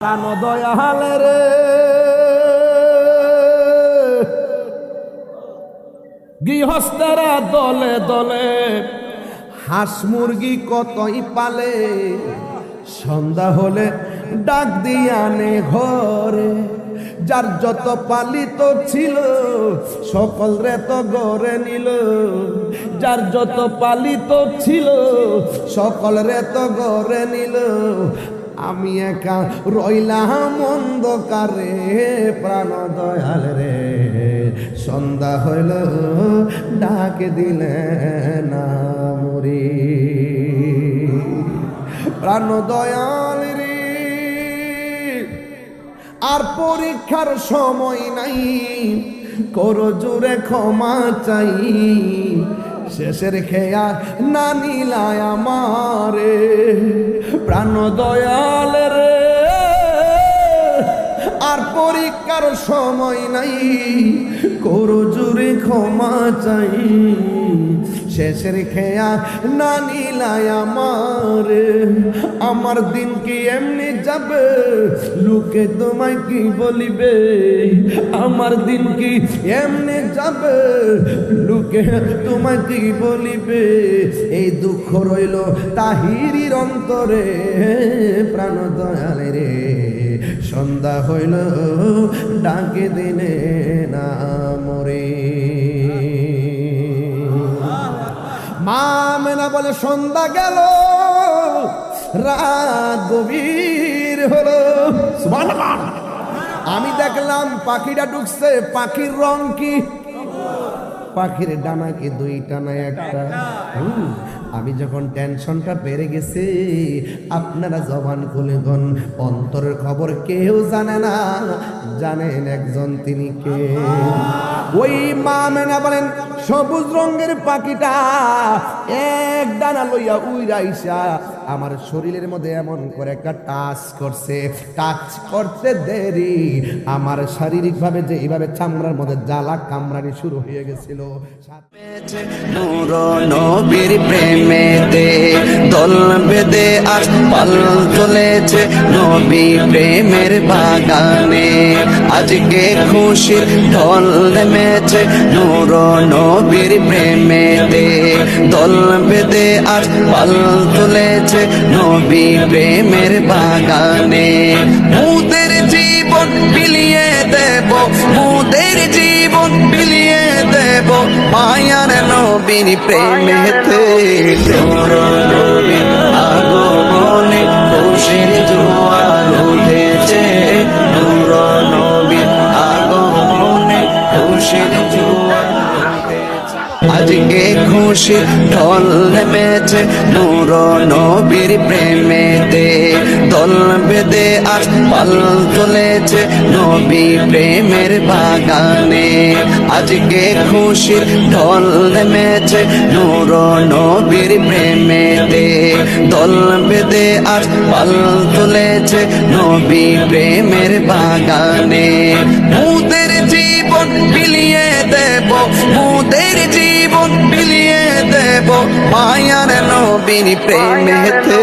প্রাণ দয়াল রে গৃহস্থেরা দলে দলে হাঁস মুরগি কতই পালে, সন্ধ্যা হলে ডাক দিয়ানে ঘরে। যার যত পালিত ছিল সকল রে তো গড়ে নিল, যার যত পালিত ছিল সকল রে তো গড়ে নিল। আমি একা রইলাম অন্ধকারে, প্রাণ দয়াল রে সন্ধ্যা হইল ডাক দিলে না মরি। প্রাণ দয়াল রে আর পরীক্ষার সময় নাই, করো জোরে ক্ষমা চাই। শেষের খেয়া না নিলায় আমারে, প্রাণ দয়াল রে আর পরীক্ষার সময় নাই, করো জোরে ক্ষমা চাই। শেষের খেয়া না নিলায় আমারে। আমার দিন কি এমনি যাবে, লোকে তোমায় কি বলিবে? আমার দিন কি এমনি যাবে, লোকে তোমায় কি বলিবে? এই দুঃখ রইল তাহিরির অন্তরে, প্রাণ দয়াল রে সন্ধ্যা হইল ডাকে দিনে না মরে। মা মেনা বলে সন্ধ্যা গেল রাত গভীর হলো, সুবহানাল্লাহ। আমি দেখলাম পাখিটা ঢুকছে। পাখির রং কি? পাখির ডানা কি দুইটা না একটা? আমি যখন টেনশনটা বেড়ে গেছে, আপনারা জবান খুলে গন, অন্তরের খবর কেউ জানে না, জানেন একজন, তিনি কে? ওই মা মেনা বলেন সবুজ রঙের পাখিটা এক ডানা লইয়া উইরাইসা আমার শরীরের মধ্যে এমন করে একটা টাচ করছে। টাচ করতে দেরি আমার শারীরিক ভাবে যে এইভাবে চামড়ার মধ্যে জ্বালা কামড়ানি শুরু হয়ে গেছিল। নূর নবীর প্রেমেতে দল বেঁধে আজ পাল চলেছে নবী প্রেমের বাগানে। আজকে খুশির ঢল নেমেছে নূর নবীর প্রেমেতে দল বেঁধে আজ পাল চলেছে নবী প্রেমের বাগানে। মুদের জীবন বিলিয়ে দেব, মুদের জীবন বিলিয়ে দেব মায়ার নবীর প্রেমেতে। নূর নবীর আগমনে খুশির জোয়ার উঠেছে, নূর নবীর আগমনে খুশির জোয়ার উঠেছে। আজকে খুশির ঢল নেমেছে নূর নবীর প্রেমেতে দল বেঁধে আজ পাল চলেছে নবী প্রেমের বাগানে। আজকে খুশির ঢল নেমেছে নূর নবীর প্রেমেতে দল বেঁধে আজ পাল চলেছে নবী প্রেমের বাগানে। মুদের জীবন বিলিয়ে দেব, মুদের জীবন বিলিয়ে দেব মায়ার নবীর প্রেমেতে।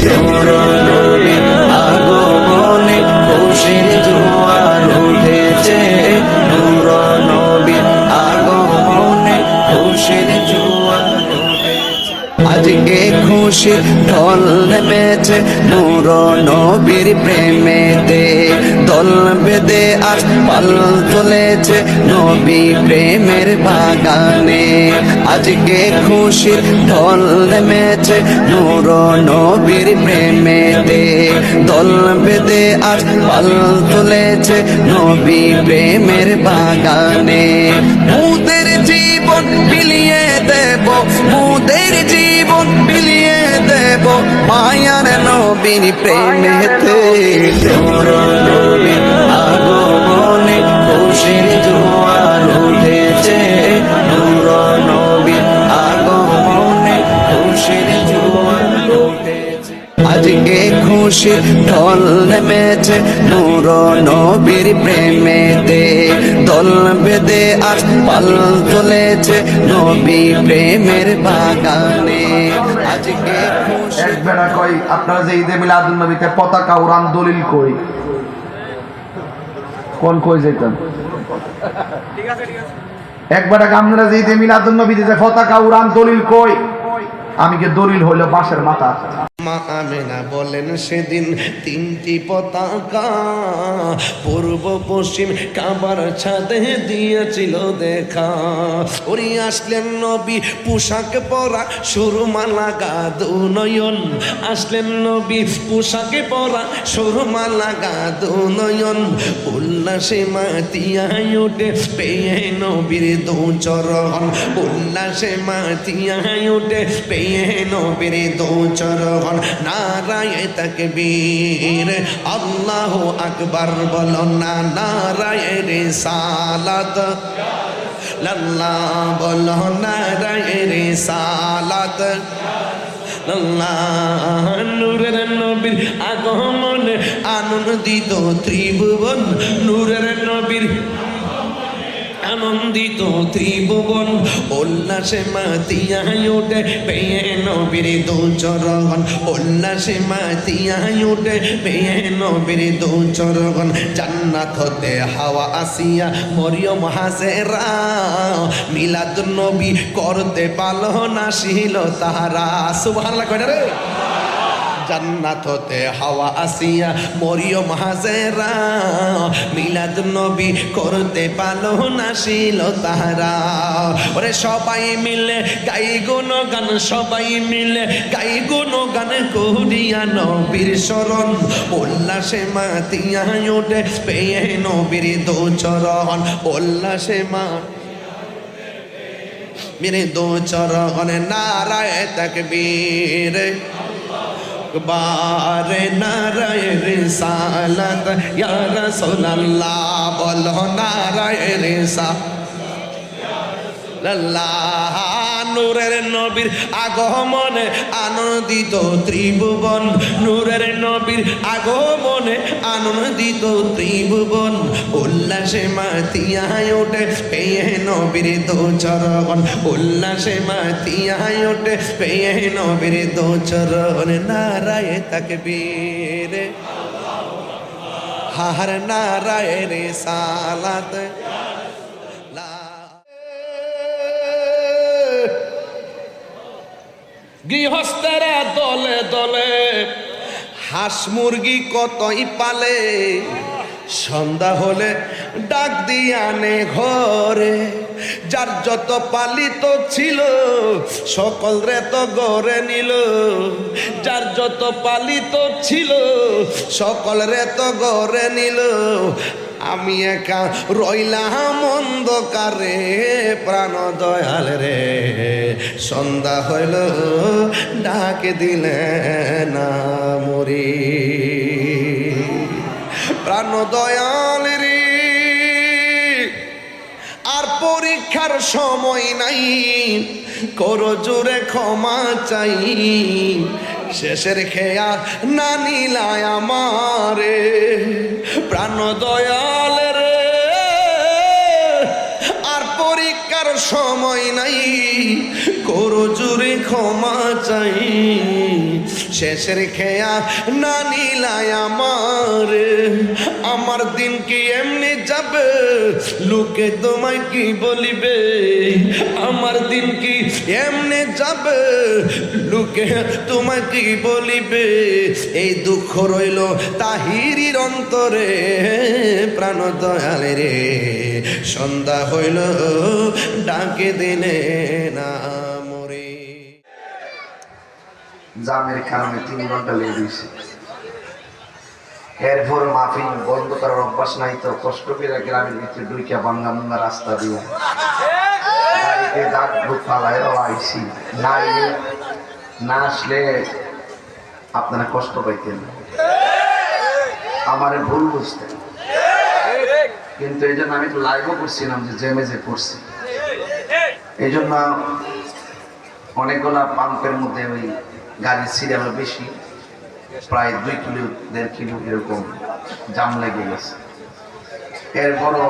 নূর নবীর আগমনে খুশির জোয়ার উঠেছে, নূর নবীর আগমনে খুশির জোয়ার উঠেছে। আজকে খুশির ঢল নেমেছে নূর নবীর প্রেমেতে দল বেঁধে আজ পাল চলেছে নবী প্রেমের বাগানে। আজকে খুশির ঢল নেমেছে নূর নবীর প্রেমেতে দল বেঁধে আজ পাল চলেছে নবী প্রেমের বাগানে। মুদের জীবন বিলিয়ে দেব, মুদের জীবন বিলিয়ে দেব মায়ার নবীর প্রেমেতে। নূর নবীর আগমনে খুশির জোয়ার উঠেছে, নূর নবীর আগমনে খুশির জোয়ার উঠেছে। আজকে খুশির ঢল নেমেছে নূর নবীর প্রেমেতে দল বেঁধে আজ পাল চলেছে নবী প্রেমের বাগানে। আজকে খুশির বেটা কই আপনারা যে ঈদে মিলাদুন নবীতে পতাকা উড়ান দলিল কই কোন কই যেতেন একবার আপনারা যে ঈদে মিলাদুন নবীতে যে পতাকা উড়ান দলিল কই আমি কি দলিল হইল বাঁশের মাথা মা আমেনা বলেন সেদিন তিনটি পতাকা পূর্ব পশ্চিম কাবার ছাদে দিয়েছিল দেখা। ওরে আসলেন নবী পোশাক পরা সুরমা লাগা দুনয়ন, আসলেন নবী পোশাকে পরা সুরমা লাগা দুনয়ন, উল্লাসে মাতিয়ায় উঠে পেয়ে নবীর দুচরণ, উল্লাসে মাতিয়ায় উঠে পেয়ে নবীর দুচরণ। নারায়ে তাকবীর আল্লাহু আকবার বলো না, নারায়ে রিসালাত আল্লাহ বলো, নারায়ে রিসালাত আল্লাহ। নূরের নবীর আগমনে আনন্দিত ত্রিভুবন, নূরের নবীর আনন্দিত ত্রিভুবন, উল্লাসে মাতিয়ায় উঠে পেয়ে নবীর দুচরণ, উল্লাসে মাতিয়ায় উঠে পেয়ে নবীর দুচরণ। জান্নাত হতে হাওয়া আসিয়া মরিয়ম হাজেরা, মিলাদুন নবী করতে পালন আসিল তাহারা। সুবহানাল্লাহ কয় না রে। জান্নাত হতে হাওয়া আসিয়া মরিয়ম হাজেরা, মিলাদুন নবী করতে পালন আসিল তাহারা। ওরে সবাই মিলে গাই গুণগান, সবাই মিলে গাই গুণগান করিয়া নবীর শরণ, উল্লাসে মাতিয়া ওঠে পেয়ে নবীর দুচরণ, উল্লাসে মা মেরে দুচরণ। নারায়ে তাকবীর বারে নারায়ে রিসালাত ইয়া রাসূলুল্লাহ বলো, নারায়ে রিসালাল্লাহ। নূরের নবীর আগমনে আনন্দিত ত্রিভুবন, নূরের নবীর আগমনে আনন্দিত ত্রিভুবন, উল্লাসে মাতিয়ায় ওঠে পেয়ে নবীর দুচরণ, উল্লাসে মাতিয়ায় ওঠে পেয়ে নবীর দুচরণ। নারায়ে তাকবীর হার নারায়ে রিসালাত। গৃহস্থেরা দলে দলে হাঁস মুরগি কতই পালে, সন্ধ্যা হলে ডাক দিয়ে আনে ঘরে, যার যত পালিত ছিল সকল রে তো গড়ে নিল, যার যত পালিত ছিল সকল রে তো গড়ে নিল। আমি একা রইলাম অন্ধকারে, প্রাণ দয়াল রে সন্ধ্যা হইল ডাকে দিলে না মরি, প্রাণ দয়াল রে আর পরীক্ষার সময় নাই, করো জোরে ক্ষমা চাই, শেষের খেয়া না নিলায় আমারে, প্রাণ দয়াল রে আর পরীক্ষার সময় নাই, করো জোরে ক্ষমা চাই, শেষের খেয়া না নিলায় আমারে। আমার দিন কি এমনি যাবে, লোকে তোমায় কি বলিবে, আমার দিন কি এমনি যাবে, লোকে তোমায় কি বলিবে। এই দুঃখ রইল তাহিরির অন্তরে, প্রাণ দয়াল রে সন্ধ্যা হইল ডাকে দিলে না মরে। জামের কারণে 3 ঘন্টা লেগে গেছে, এরপর মাহফিল বন্ধ করার অভ্যাস নাই তো কষ্ট করে গ্রামের ভিতরে দুইটা ভাঙ্গা ভাঙ্গা রাস্তা দিয়ে গাড়িতে দাগ বুক ফালায় আইসি, না আসলে আপনারা কষ্ট পাইতেন, আমার ভুল বুঝতেন, কিন্তু এই জন্য আমি তো লাইভও করছিলাম যে জেমে যে পড়ছি, এই জন্য অনেকগুলা পাম্পের মধ্যে ওই গাড়ির সিরিয়াল বেশি, প্রায় 2 কিলো 1.5 কিলো এরকম জাম লেগে গেছে। এরপরও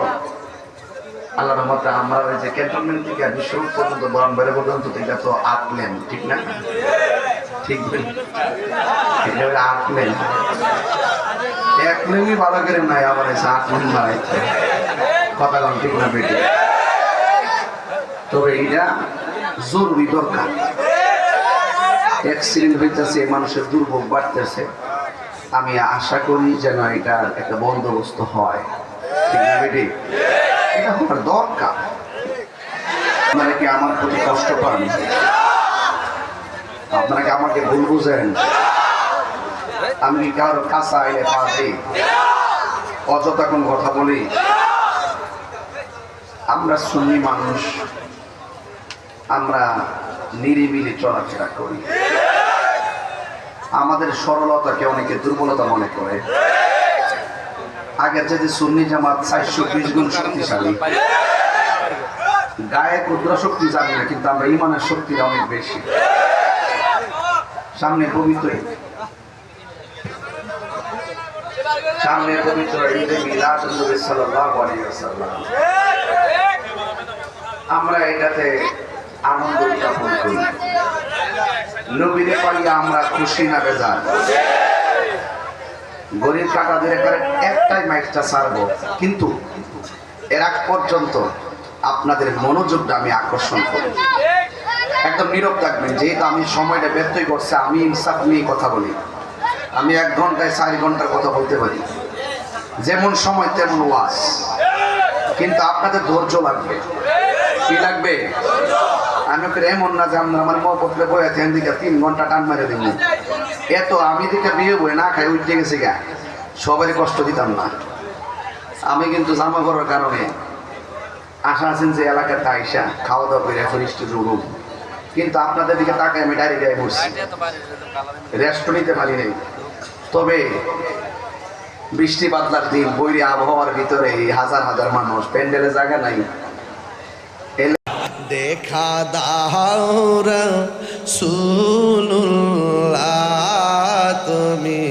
আল্লাহর রহমতে আমরা ওই যে ক্যান্টনমেন্ট থেকে বিশ্বরূপ পর্যন্ত বরানবাড়ি পর্যন্ত এটা তো 8 লেন, ঠিক না? ঠিক বলি এটা হলো 8 লেন 1 লেনই ভালো করে নাই আবার এসে 8 লেন বাড়াইছে কথা কম ঠিক না বেটি তবে এটা জরুরি দরকার অ্যাক্সিডেন্ট হইতেছে মানুষের দুর্ভোগ বাড়তেছে আমি আশা করি যেন এটা একটা বন্দোবস্ত হয় ঠিক না বেটি এটা হওয়ার দরকার আপনারা কি আমার প্রতি কষ্ট পান আপনারা কি আমাকে ভুল বুঝেন আমি কি কারোর কাছে আইলে পারি অযথা কোন কথা বলি আমরা সুন্নি মানুষ আমরা নিরিবিলি চলাফেরা করি আমাদের সরলতাকে অনেকে দুর্বলতা মনে করে আগের যদি সুন্নি জামাত 420 গুণ শক্তিশালী গায়ে ক্ষুদ্র শক্তি জানি না কিন্তু আমরা ইমানের শক্তিটা অনেক বেশি সামনে পবিত্র ঈদে মিলাদ নবী সাল্লাল্লাহু আলাইহি ওয়াসাল্লাম আমরা এটাতে আনন্দ উদযাপন করি নবীরে পাইয়া আমরা খুশি না বেজার গরিব কাকাদের একটাই মাইকটা ছাড়বো কিন্তু এর আগ পর্যন্ত আপনাদের মনোযোগটা আমি আকর্ষণ করি একদম নীরব থাকবেন যেহেতু আমি সময়টা ব্যত্যয় করছে আমি ইনসাফ নিয়ে কথা বলি আমি 1 ঘন্টায় 4 ঘন্টার কথা বলতে পারি যেমন সময় তেমন ওয়াজ কিন্তু আপনাদের ধৈর্য লাগবে কি লাগবে আমি ওকে এমন না যে আমরা আমার মহব্বতে বয়ে থেকে দিকে 3 ঘন্টা টান মেরে দেব এত আমি দিকে বিয়ে বই না খাই উঠে গেছে গা সবারই কষ্ট দিতাম না আমি কিন্তু জামা করার কারণে আশা আছেন যে এলাকার তাইসা খাওয়া দাওয়া করে এখন স্টেজে উঠব কিন্তু আপনাদের দিকে তাকায় আমি ডাইরেক্ট বসছি রেস্ট নিতে পারি নাই তবে বৃষ্টি বাদলার দিন বৈরী আবহাওয়ার ভিতরে হাজার হাজার মানুষ প্যান্ডেলে জায়গা নাই দেখা দাও রাসূলুল্লাহ তুমি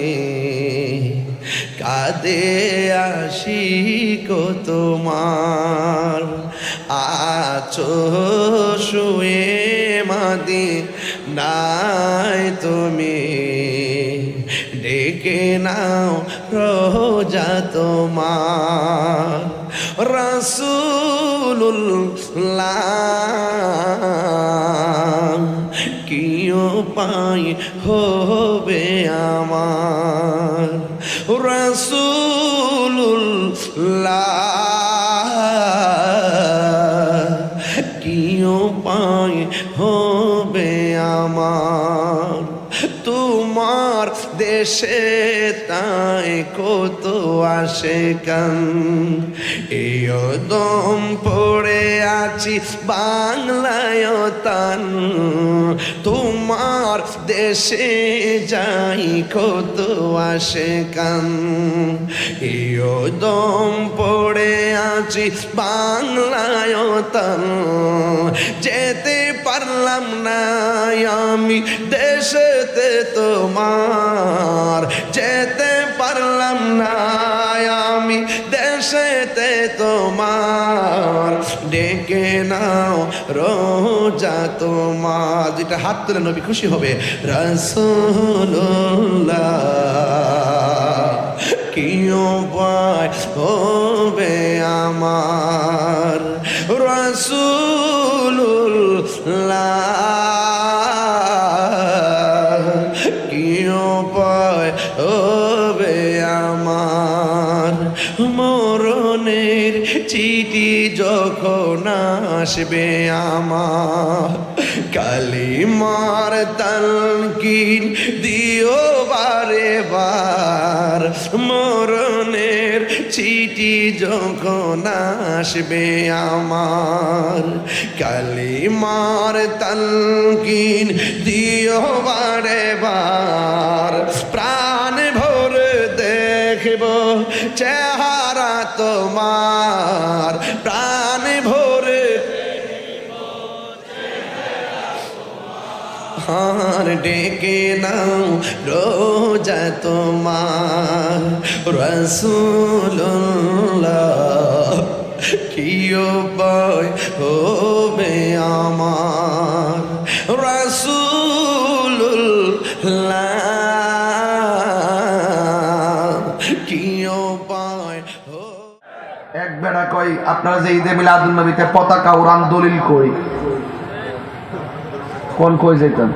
কাঁদে আশিক তোমার আছো শুয়ে মদিনায় তুমি ডেকে নাও রোজা তোমার রাসূলুল্লাহ কি উপায় হবে আমার রাসূলুল্লাহ কি উপায় হবে আমার তোমার দেশে তাই কত আসে কান এই দম পড়ে আছি বাংলায় তান তোমার দেশে যাই কত আসে কান এই দম পড়ে আছি বাংলায় তান যেতে পারলাম না আমি দেশেতে তোমার যেতে পারলাম না আমি দেশেতে তোমার ডেকে নাও রোজা তোমার যেটা হাত তুলে নবী খুশি হবে রাসূলুল্লাহ কি উপায় হবে আমার রাসূলুল্লাহ কি উপায় হবে আমার মরণের চিঠি যখন আসবে আমার কালিমার তালকিন দিও বারে বার মরণের চিঠি যখন আসবে আমার কালিমার তালকিন দিও বারে বার প্রাণ ভরে দেখব চেহারা তোমার প্রাণ ভরে হার ডেকে নাও রোজা তোমার রাসূলুল্লাহ কি উপায় হবে আমার রাসূলুল্লাহ কি উপায় এক বেড়া কই আপনারা যে ঈদে মিলাদুন নবীতে পতাকা উড়ান দলিল কই কোন কই যেতেন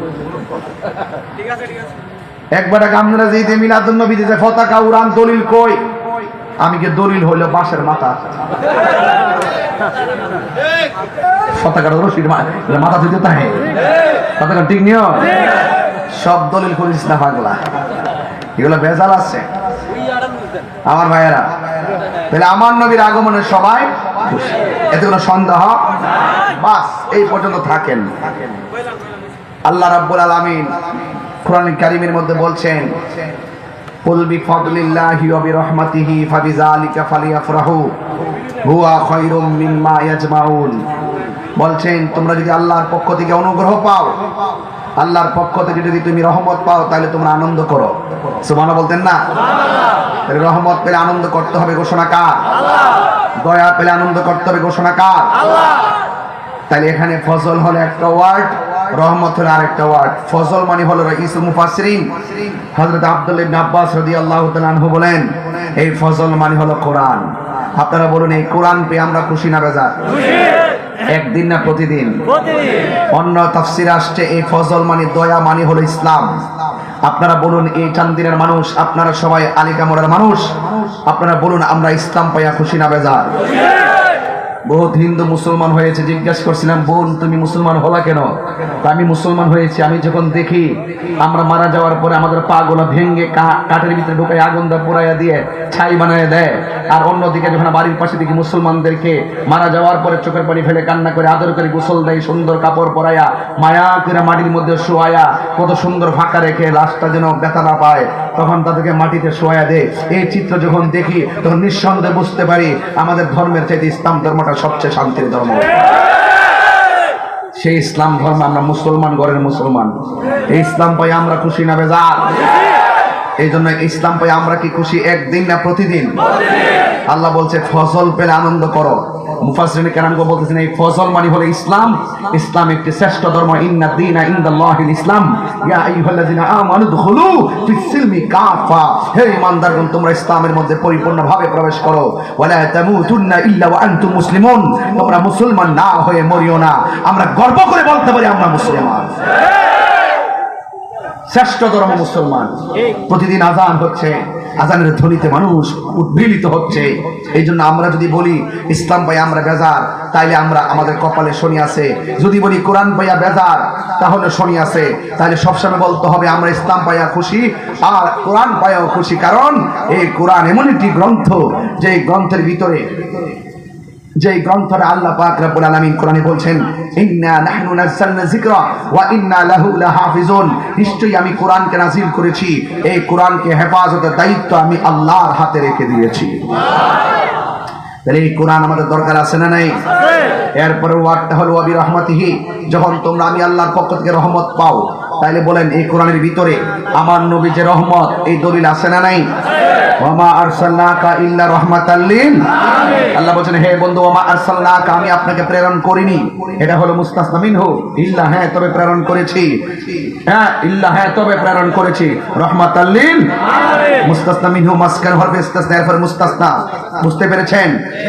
এক বেড়া আপনারা যে ঈদে মিলাদুন নবীতে যে পতাকা উড়ান দলিল কই আমি কি দলিল হইল বাঁশের মাথা পতাকার রশির মাথা থেকে তাহে পতাকা ঠিক নিও সব দলিল করিস না পাগলা এগুলো ভেজাল আছে আমার ভাইয়েরা তাহলে আমার নবীর আগমনে সবাই খুশি, এতে কোনো সন্দেহ বাস এই পর্যন্ত থাকেন। আল্লাহ রাব্বুল আলামিন কোরআন কারীমের মধ্যে বলছেন কুল বিফাদলিল্লাহি ওয়া বিরহমাতিহি ফাবিযালিকা ফালিয়াফরাহু হুয়া খায়রুম মিম্মা ইয়াজমাউন। বলছেন তোমরা যদি আল্লাহর পক্ষ থেকে অনুগ্রহ পাও, আল্লাহর পক্ষ থেকে যদি তুমি রহমত পাও তাহলে তোমরা আনন্দ করো। সুবহানাল্লাহ বলতেন না? রহমত পেলে আনন্দ করতে হবে, ঘোষণা কার? দয়া পেলে আনন্দ করতে হবে, ঘোষণা কার? তাহলে এখানে ফজল হলো একটা ওয়ার্ড, রহমত হলো আরেকটা ওয়ার্ড। ফজল মানে হলো রাইসুল মুফাসসিরিন হযরত আব্দুল্লাহ ইবনে আব্বাস রাদিয়াল্লাহু তাআলা আনহু বলেন এই ফজল মানে হলো কোরআন। আপনারা বলুন এই কোরআন পেয়ে আমরা খুশি না বেজার? একদিন না প্রতিদিন? অন্য তাফসিরে আসছে এই ফজল মানে দয়া মানে হলো ইসলাম। আপনারা বলুন এই চান্দিনের মানুষ, আপনারা সবাই আলিকামরার মানুষ, আপনারা বলুন আমরা ইসলাম পাইয়া খুশি না বেজার? বহুত হিন্দু মুসলমান হয়েছে, জিজ্ঞাসা করছিলাম বোন তুমি মুসলমান হলা কেন? আমি মুসলমান হয়েছি আমি যখন দেখি আমরা মারা যাওয়ার পরে আমাদের পা গুলো ভেঙে কাঠের ভিতরে ঢুকাই আগুন দা পোড়াইয়া দিয়ে ছাই বানায় দেয়, আর অন্যদিকে যখন বাড়ির পাশে দেখি মুসলমানদেরকে মারা যাওয়ার পরে চোখের পানি ফেলে কান্না করে আদর করে গোসল দেয়, সুন্দর কাপড় পরাইয়া মায়া করে মাটির মধ্যে শোয়ায়া কত সুন্দর ফাঁকা রেখে লাশটা যেন ব্যথা না পায় তখন তাদেরকে মাটিতে শোয়া দেয়। এই চিত্র যখন দেখি তখন নিঃসন্দেহে বুঝতে পারি আমাদের ধর্মের চাইতে ইসলাম ধর্মটা সবচেয়ে শান্তির ধর্ম। সেই ইসলাম ধর্ম আমরা মুসলমান ঘরের মুসলমান, এই ইসলাম পাই আমরা খুশি না বেজার? এই জন্য ইসলাম পাই আমরা কি খুশি একদিন না প্রতিদিন? আল্লাহ বলছে ফজল পেলে আনন্দ করো। মুফাসসিরিন কেরামগণ বলতেছেন এই ফজল মানে হলো ইসলাম, ইসলাম একটি শ্রেষ্ঠ ধর্ম। ইন্না দীনা ইনদাল্লাহিল ইসলাম ইয়া আইয়ুহাল্লাযিনা আমানু দুখুলু ফিস-সিলমি কাফা। হে ঈমানদারগণ তোমরা ইসলামের মধ্যে পরিপূর্ণভাবে প্রবেশ করো। ওয়ালা তামুতুন্না ইল্লা ওয়া আনতুম মুসলিমুন, তোমরা মুসলমান না হয়ে মরিও না। আমরা গর্ব করে বলতে পারি আমরা মুসলমান, শ্রেষ্ঠ ধর্ম মুসলমান। প্রতিদিন আজান হচ্ছে, আজানের ধ্বনিতে মানুষ উদ্বেলিত হচ্ছে। এই জন্য আমরা যদি বলি ইসলাম পাই আমরা বেজার তাইলে আমরা আমাদের কপালে শনি আছে, যদি বলি কোরআন পাইয়া বেজার তাহলে শনি আছে। তাহলে সবসময় বলতে হবে আমরা ইসলাম পাইয়া খুশি আর কোরআন পাইয়াও খুশি, কারণ এই কোরআন এমন একটি গ্রন্থ যে গ্রন্থের ভিতরে যে গ্রন্থটা আল্লাহ পাক রব্বুল আলামিন কোরআনে বলছেন ইন্না নাহনু নাযালনা যিকরা ওয়া ইন্না লাহু লাহাফিজুন, নিশ্চয়ই আমি কোরআনকে নাযিল করেছি, এই কোরআনকে হেফাজতের দায়িত্ব আমি আল্লাহর হাতে রেখে দিয়েছি। তাহলে এই কোরআন আমাদের দরকার আছে না নাই? এরপরে ওয়ার্ডটা হলো ওয়া বিরহমাতিহি, যখন তোমরা আমি আল্লাহর পক্ষ থেকে রহমত পাও তাইলে বলেন এই কোরআনের ভিতরে আমার নবী যে রহমত এই দলিল আছে না নাই? ওয়ামা আরসালনাকা ইল্লা রাহমাতাল লিল আলামিন। আল্লাহ বলেন হে বন্ধু ওয়ামা আরসালনাকা আমি আপনাকে প্রেরণ করিনি, এটা হলো মুস্তাসনা মিনহু, ইল্লা হ্যাঁ তবে প্রেরণ করেছি, হ্যাঁ ইল্লা হ্যাঁ তবে প্রেরণ করেছি রাহমাতাল লিল আলামিন। মুস্তাসনা মিনহু মাসকান হরফে ইস্তিসনা এর পরে মুস্তাসনা, বুঝতে পেরেছেন?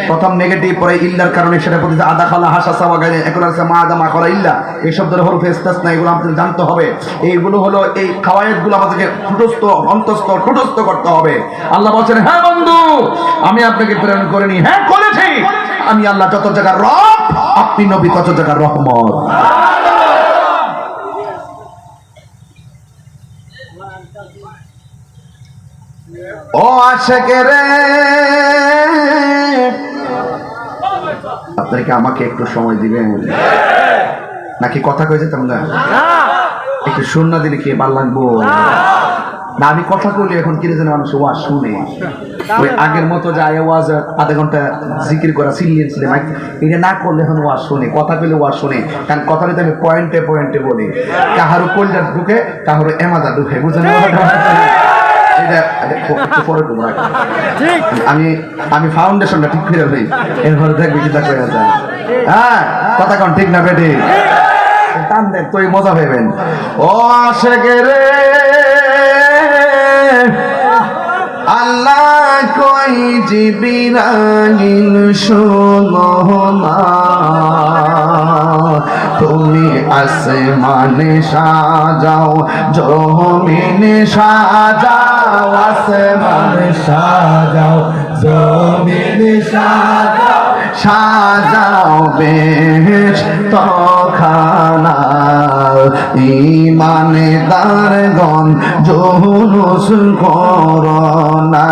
প্রথম নেগেটিভ পরে ইল্লার কারণে সেটা প্রতি আদা খালা হাসা সাওয়া গায়ে এখন আছে মা আদা মা খালা ইল্লা, এই শব্দের হরফে ইস্তিসনা এগুলো আমাদের জানতে হবে। এইগুলো হলো এই খাওয়ায়াতগুলো আমাদেরকে ঠুটস্থ অন্তস্থ ঠুটস্থ করতে হবে। আল্লাহ বলছেন হ্যাঁ বন্ধু আমি আপনাকে প্রেরণ করিনি, হ্যাঁ করেছি। আমি আল্লাহ যত জায়গার রব আপনি নবী তত জায়গার রহমত। ও আশিকের আপনারা কি আমাকে একটু সময় দিবেন নাকি কথা কয়ে যেতাম না? একটু শূন্য দিলে কি ভালো লাগবো না? আমি কথা বলি এখন কিনে যেন মানুষ ওয়াজ শুনে, ওই আগের মতো যায় ওয়াজ আধা ঘন্টা জিকির করা সিলিয়েন্স এটা না করলে এখন ওয়াজ শুনে, কথা পেলে ওয়াজ শুনে। কারণ কথা বলতে আমি পয়েন্টে পয়েন্টে বলি, কাহারও কলজার ঢুকে কাহারও এমাদা ঢুকে, বুঝলেন? আমি ফাউন্ডেশনটা ঠিক করে নেই, এরপরে দেখবি চিন্তা করে যায়। হ্যাঁ কথা কন ঠিক না বেটি? টান দেন তুই মজা পাইবেন। ও আশিকের আল্লাহ কই জিবরাইল শোনো না, তুমি আসমানে সাজাও জমিনে সাজাও, আসমানে সাজাও জমিনে সাজাও, সাজাও বেহেশত খানা। ইমানদার গণ জুলুস করোনা,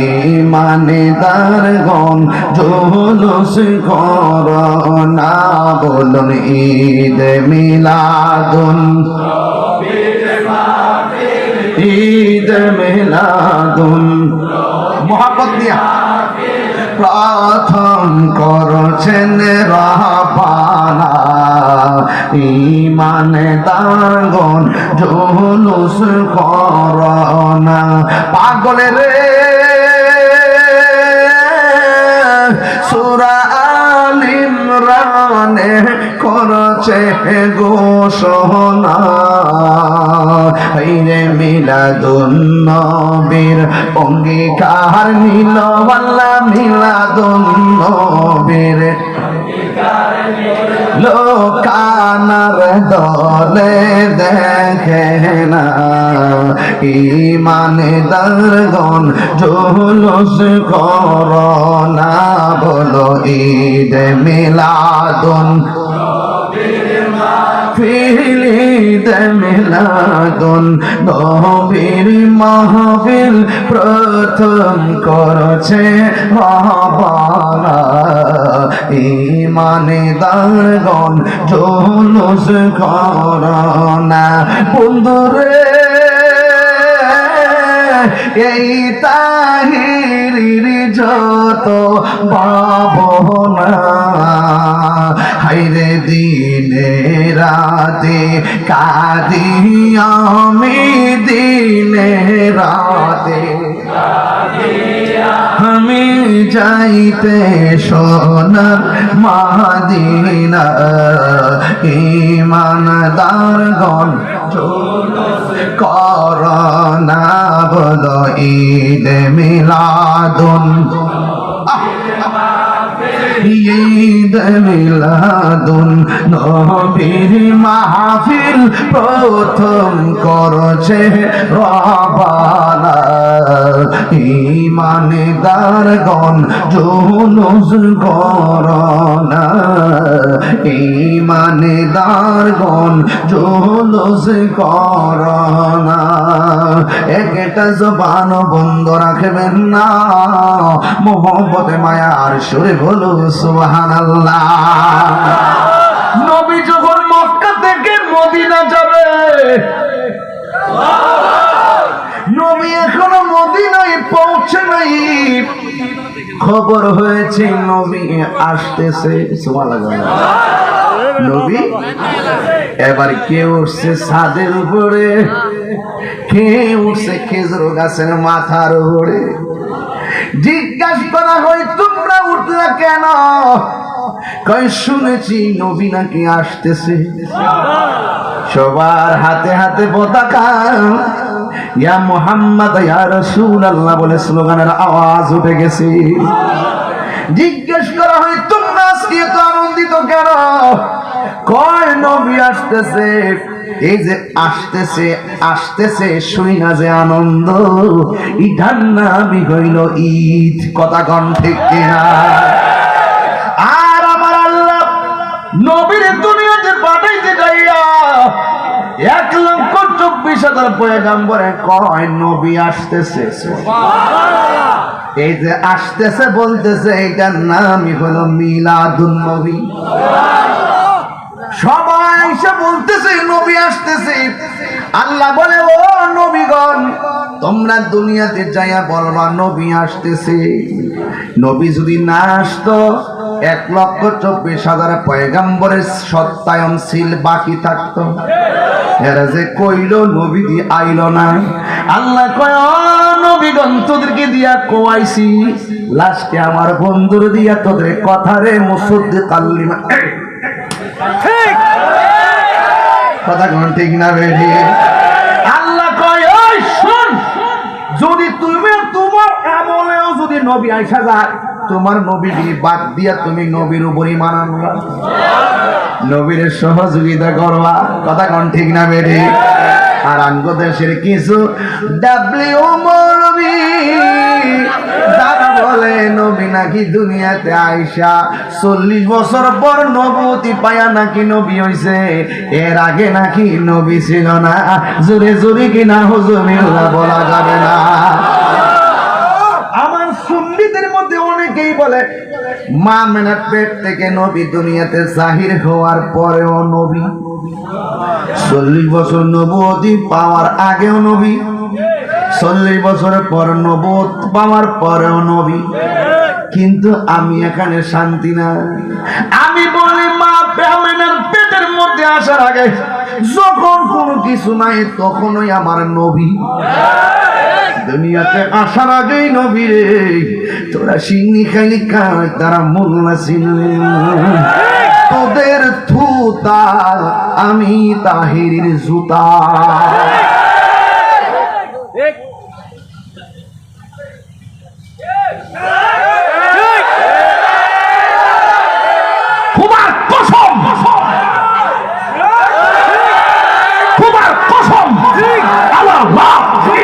ইমানদার গণ জুলুস করোনা। বলুন ঈদ মিলাদুন, ঈদ মিলাদুন মোহাম্মদ দিয়া প্রথম করছেন রাহবানা। ইমানদারগণ জুলুস করোনা। পাগলে রে সূরা আল ইমরানে করছে ঘোষণা, রে মিলাদুন নবীর অঙ্গীকার নিল আল্লাহ, মিলাদুন নবীর লোকানার দলে দেখে না। ইমানদারগণ জুলুস করোনা। বলো ঈদ মিলাদুন ঈদ মিলাদুন নবীর মাহফিল প্রথম করছে রাহবানা। ইমানদারগণ জুলুস করোনা। বন্ধুরে এই তাহিরির যত ভাবনা, হাইরে দিনে রাতে কাঁদি আমি, দিনে রাতে আমি যাইতে সোনার মাদিনা। ইমানদারগণ জুলুস করোনা। বলো ঈদ মিলাদুন, ঈদ মিলাদুন নবীর মাহফিল প্রথম করছে রাহবানা। ইমানদারগণ জুলুস করোনা, ইমানদারগণ জুলুস করোনা। একটা জবান বন্ধ রাখবেন না, মোহব্বতে মায়ার সুরে বলো সুবহানাল্লাহ। নবী যখন মক্কা থেকে মদিনা যাবে, নবী এখনো মদিনায় পৌঁছে নাই, খবর হয়েছে নবী আসতেছে। সুবহানাল্লাহ। নবী এবার কে উঠছে ছাদের উপরে, কে উঠছে খেজুর গাছের মাথার উপরে। জিজ্ঞাসা করা হয় তোমরা উঠলা কেন? কই শুনেছি নবী নাকি আসতেছে। সবার হাতে হাতে পতাকা, ইয়া মুহাম্মদ ইয়া রাসূলুল্লাহ বলে স্লোগানের আওয়াজ উঠে গেছে। জিজ্ঞেস করা হয় তোমরা আজকে এত আনন্দিত কেন? কয় নবী আসতেছে। এই যে আসতেছে আসতেছে শুই না যে আনন্দ, ইটার নামই হইল ঈদ। কথা কন ঠিক কিনা? আর আমার আল্লাহ নবীর দুনিয়াতে পাঠাইতে যাইয়া 1,24,000 পয়গাম্বরে কয় নবী আসতেছে। এই যে আসতেছে বলতেছে এইটার নামই হলো মিলাদুন নবী। সবাই এসে বলতেছে নবী আসতেছে। আল্লাহ বলে ও নবীগণ তোমরা দুনিয়াতে যাইয়া বলবা নবী আসতেছে। নবী যদি না আসতো 1,24,000 পয়গাম্বরের সত্যায়নশীল বাকি থাকতো। এরা যে কইলো নবী দি আইলো না। আল্লাহ কয় ও নবীগণ তোদেরকে দিয়া কোয়াইছি, লাস্টে আমার বন্ধুর দিয়া তোদের কথারে মুসদ্দিক কাল্লিমা। ঠিক কথা কোন ঠিক না বেরিয়ে? আল্লাহ কয় ওই শুন, যদি তুমি নবী আইসা যায়, তোমার নবীগিরি বাদ দিয়া তুমি নবীর উপর ঈমান আনবা, নবীর সহযোগিতা করবা। কথা কোন ঠিক না বেরি? আর আঙ্গ দেশের কিছু ডাবলিউ মৌলবী তারা বলে নবী নাকি দুনিয়াতে আইসা 40 বছর পর নবুতি পায়া নাকি নবী হইছে, এর আগে নাকি নবী ছিল না। জোরে জোরে কিনা হুজুবিল্লাহ বলা যাবে না। আমার সুন্নিদের মধ্যে অনেকেই বলে মা মেনার পেট থেকে নবী দুনিয়াতে জাহির হওয়ার পরেও নবী, 40 বছর নবুয়তি পাওয়ার আগেও নবী, 40 বছর পর নবুয়ত পাওয়ার পরেও নবী। কিন্তু আমি এখানে শান্তি না। আমি বলি মা মেনার পেটের মধ্যে আসার আগে যখন কোনো কিছু নাই তখনই আমার নবী, দুনিয়াতে আসার আগেই নবী রে। তোরা সিংনি খাইলি খাই, তারা মোল্লা চিনলে, তোদের থুতা আমি তাহিরের জুতা। তোমার কসম, তোমার কসম, আল্লাহ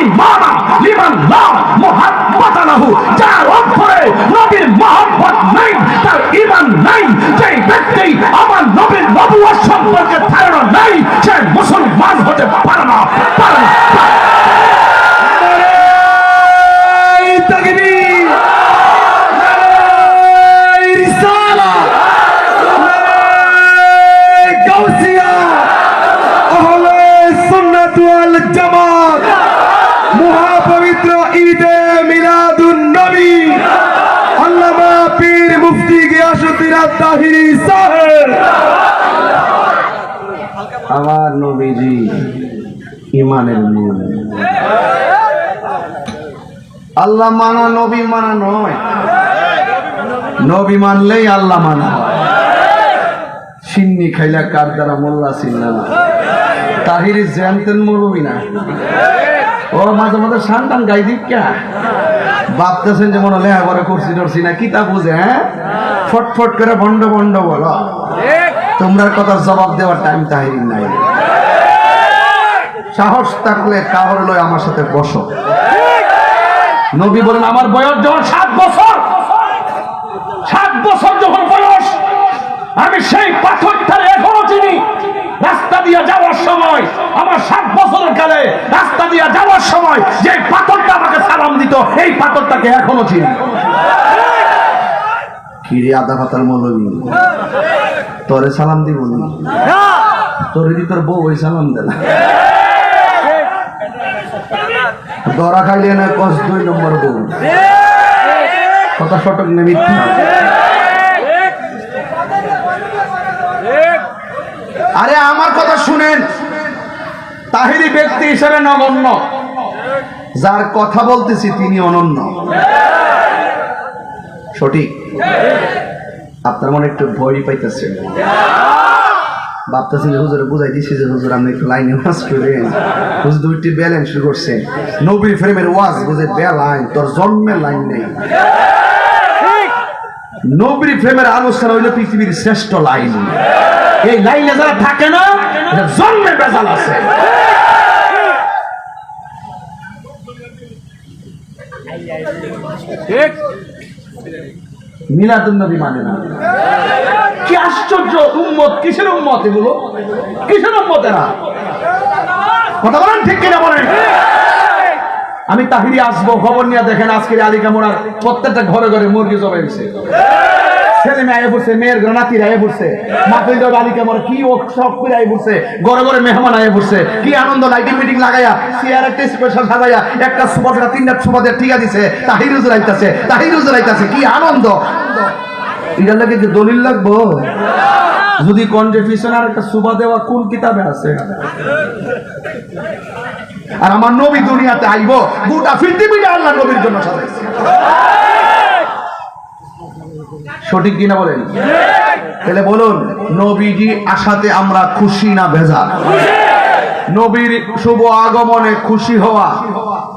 ঈমানা লিমান লা মুহাব্বাতা লাহু, যার অন্তরে নবীর মহব্বত নাই তার ঈমান নাই। যে ব্যক্তি আমার নবীর নবুয়ত সম্পর্কে ধারণা নাই সে মুসলমান হতে পারে না, পারে না। তাকবীর, নারায়ে রিসালাত, নারায়ে গাউসিয়া, আহলে সুন্নাত ওয়াল জামাত, মহাপবিত্র ঈদে মিলাদুন নবী, আল্লামা পীর মুফতি গিয়াসউদ্দিন আত-তাহিরি সাহেব। আমার নবীজি ঈমানের মূল। আল্লাহ মানা নবী মানা নয়, নবী মানলেই আল্লাহ মানা হয়। সিন্নি খাইলা কার দ্বারা মোল্লা চিনলা না, তাহিরি জানতেন মৌলবী না। ও মাঝে মাঝে সান্তান গাই দিকা ভাবতেছেন যে মনে লেখাপড়া করছি টরছি না, কিতা বুঝে? হ্যাঁ, ফটফট করে ভণ্ড ভণ্ড বলো। তোমরা কথা জবাব দেওয়ার টাইম তাহিরি নাই। সাহস থাকলে কাহর লয় আমার সাথে বসো। নবী বলেন আমার বয়স যখন 7 বছর, 7 বছর যখন বয়স, আমি সেই পাথরটারে এখনো চিনি। রাস্তা দিয়ে যাওয়ার সময় আমার 7 বছরের কালে রাস্তা দিয়ে যাওয়ার সময় যে পাথরটা আমাকে সালাম দিত, এই পাথরটাকে এখনো চিনি। কিরে আদা পাতার মৌলবী, তোরে সালাম দিব না? তোরে দি তোর বউ ওই সালাম দে না। দরা খাইলে না কস 2 নম্বর বউ। কথা সঠিক না মিথ্যা? আরে আমার কথা শুনেন, তাহিরি ব্যক্তি হিসেবে নগণ্য, যার কথা বলতেছি তিনি অনন্য। সঠিক? আপনার মনে একটু ভয় পাইতেছে, ভাবতেছেন হুজুরে বুঝাই দিছি যে হুজুর আপনি একটু লাইনে ওয়াজ করেন। হুজুর 2টি ব্যালেন্স শুরু করছেন। নবীর প্রেমের ওয়াজ বুঝে বেলাইন, তোর জন্মের লাইন নেই। নবীর প্রেমের আলোচনা হইল পৃথিবীর শ্রেষ্ঠ লাইন। এই লাইনে যারা থাকে না জন্মে বেজাল আছে। মিলাদুন নবী মানে না। কি আশ্চর্য উম্মত! কিসের উম্মত এগুলো? কিসের উম্মত এরা? কথা বলেন ঠিক কিনা বলেন? আমি তাহিরি আসবো, খবর নিয়ে দেখেন আজকের আলিকামোড়ার প্রত্যেকটা ঘরে ঘরে মুরগি জবাই হয়েছে। ছেলে মেয়ে আয়ে পড়ছে, মেয়ের নাতির আয়ে পড়ছে, মাথায় আলিকামোড়া কি ও সব করে আয়ে পড়ছে, ঘরে ঘরে মেহমান আয়ে পড়ছে। কি আনন্দ! লাইটিং মিটিং লাগাইয়া চেয়ার একটা স্পেশাল সাজাইয়া একটা সুপাটা 3টা সুপাদের ঠিকা দিছে। তাহির হুজুর আইতাছে, তাহির হুজুর আইতাছে, কি আনন্দ! এটার লাগে যে দলিল লাগবো? যদি কন্ট্রে পিছনে আর একটা সুবা দেওয়া কোন কিতাবে আছে? আর আমার নবী দুনিয়াতে আইব, গোটা পৃথিবীটা আল্লাহ নবীর জন্য সাজাইছে। সঠিক কিনা বলেন? তাহলে বলুন, নবীজি আসাতে আমরা খুশি না বেজার? নবীর শুভ আগমনে খুশি হওয়া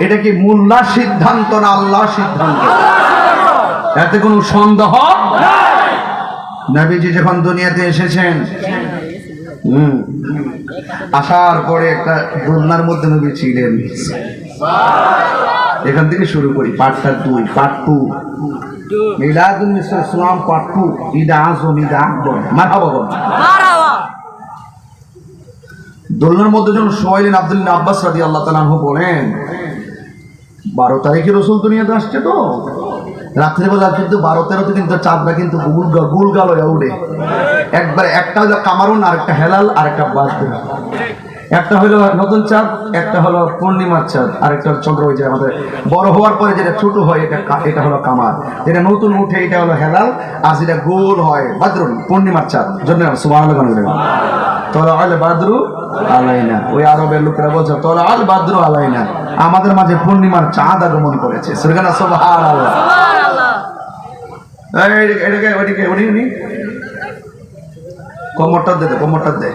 এটা কি মোল্লার সিদ্ধান্ত না আল্লাহর সিদ্ধান্ত? এতে কোনো সন্দেহ নবীজি যখন দুনিয়াতে এসেছেন আসার পরে একটা দোলনার মধ্যে নবী ছিলেন। এখান থেকে শুরু করি পার্টটা 2 পার্ট 2 মিলাদুন নবী সাল্লাম পার্ট 2 ঈদ আজম ঈদ আকবর মারহাবা মারহাবা। দোলনার মধ্যে যখন শোয়াইলেন আব্দুল্লাহ আব্বাস রাদিয়াল্লাহু তাআলা আনহু বলেন 12 তারিখে রাসূল দুনিয়াতে আসছে তো রাত্রিবেলা কিন্তু 12-13 তে কিন্তু চাঁদটা কিন্তু গুল গাল হয়ে উঠে একবার একটা হলো কামারুন আর একটা হেলাল আর একটা বাদর, একটা হলো নতুন চাঁদ একটা হলো পূর্ণিমার চাঁদ আর একটা চন্দ্র। ওই যে আমাদের বড় হওয়ার পরে যেটা ছোট হয় এটা হলো কামার, যেটা নতুন উঠে এটা হলো হেলাল, আর যেটা গোল হয় বাদরুন পূর্ণিমার চাঁদ। জন্য সুবহানাল্লাহ তোলা আল বাদরু আলাইনা, ওই আরবের লোকেরা বলছে তোলা আল বাদরু আলাইনা, আমাদের মাঝে পূর্ণিমার চাঁদ আগমন করেছে। সুবহানাল্লাহ। কমরটা দে।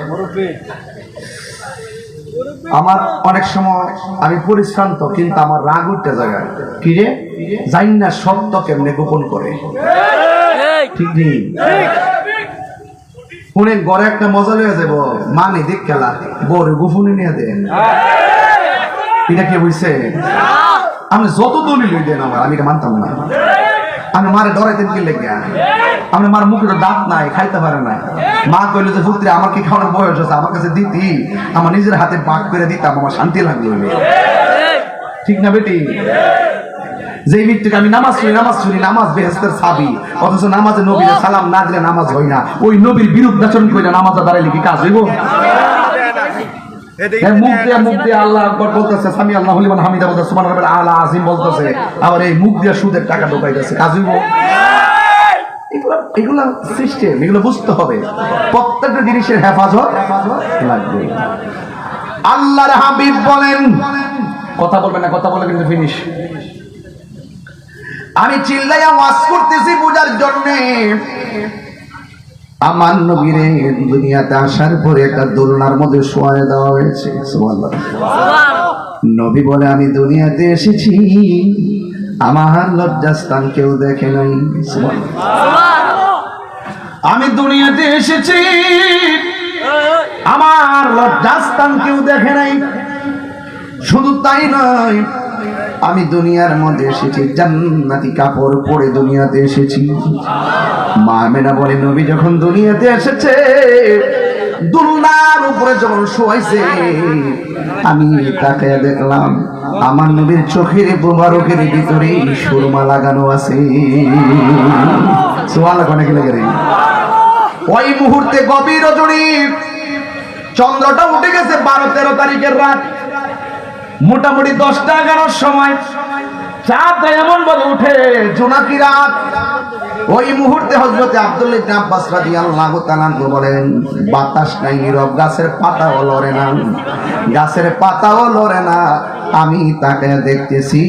আমার অনেক সময় আমি পরিশ্রান্ত কিন্তু আমার রাগ উঠতে জায়গায় কি রে জানি না সত্য কেমনে গোপন করে। ঠিক নেই শুনে ঘরে একটা মজা লেগে যাব মানে দেখ খেলা বড় গোপনে নিয়ে দেন এটা কি বুঝছে? আপনি যত দলিল দেন আমার আমি এটা মানতাম না। আমি মারে ডরাইতেন কি লেগে আমি মার মুখে দাঁত নাই খাইতে পারে না। মা কইলো যে পুত্রে আমার কি খাওয়ানোর বয়স আছে আমার কাছে দিতি আমার নিজের হাতে পাক করে দিতাম আমার শান্তি লাগলো। ঠিক না বেটি? যেই ব্যক্তিকে আমি নামাজ শুনি নামাজ বেহেশতের চাবি, অথচ নামাজে নবীর সালাম না দিলে নামাজ হয় না। ওই নবীর বিরুদ্ধাচরণ করে নামাজে দাঁড়াইলে কি কাজ হইব? মুখ দিয়ে আল্লাহ আকবার বলতেছে, সামি আল্লাহু লিমান হামিদা বলতেছে, সুবহান রাব্বিল আলা আযীম বলতেছে, আবার এই মুখ দিয়ে সুদের টাকা ঢোকাইতেছে, কাজ হইব? এগুলা সিস্টেম, এগুলো বুঝতে হবে। প্রত্যেকটা জিনিসের হেফাজত লাগবে। আল্লাহর হাবিব বলেন, কথা বলবেন না, কথা বলে কিন্তু ফিনিশ। আমি চিল্লাইয়া ওয়াজ করতেছি বুঝার জন্য। আমার নবীরে দুনিয়াতে আসার পরে একটা দোলনার মধ্যে শোয়ায় দেওয়া হয়েছে। সুবহানাল্লাহ। নবী বলে আমি দুনিয়াতে এসেছি আমার লজ্জাস্থান কেউ দেখে নাই। সুবহানাল্লাহ। আমি দুনিয়াতে এসেছি আমার লজ্জাস্থান কেউ দেখে নাই। শুধু তাই নয়, আমি দুনিয়ার মধ্যে এসেছি জান্নাতি কাপড় পরে দুনিয়াতে এসেছি। মা আমেনা বলে নবী যখন দুনিয়াতে এসেছে দুলনার উপরে যখন শোয়াইছে আমি তাকে দেখলাম আমার নবীর চোখের মোবারকের ভিতরে সুরমা লাগানো আছে। সুবহানাল্লাহ। অনেক লেগে রে ওই মুহূর্তে গভীর রজনী চন্দ্রটা উঠে গেছে 12-13 তারিখের রাত, মোটামুটি 10টা-11টার সময় চাঁদ এমন ভাবে উঠে জোনাকি রাত। ওই মুহূর্তে হযরত আব্দুল্লাহ ইবনে আব্বাস রাদিয়াল্লাহু তাআলা বলেন বাতাস নাই, নীরব, গাছের পাতাও লড়ে না, গাছের পাতাও লড়ে না। আমি তাকে দেখতেছি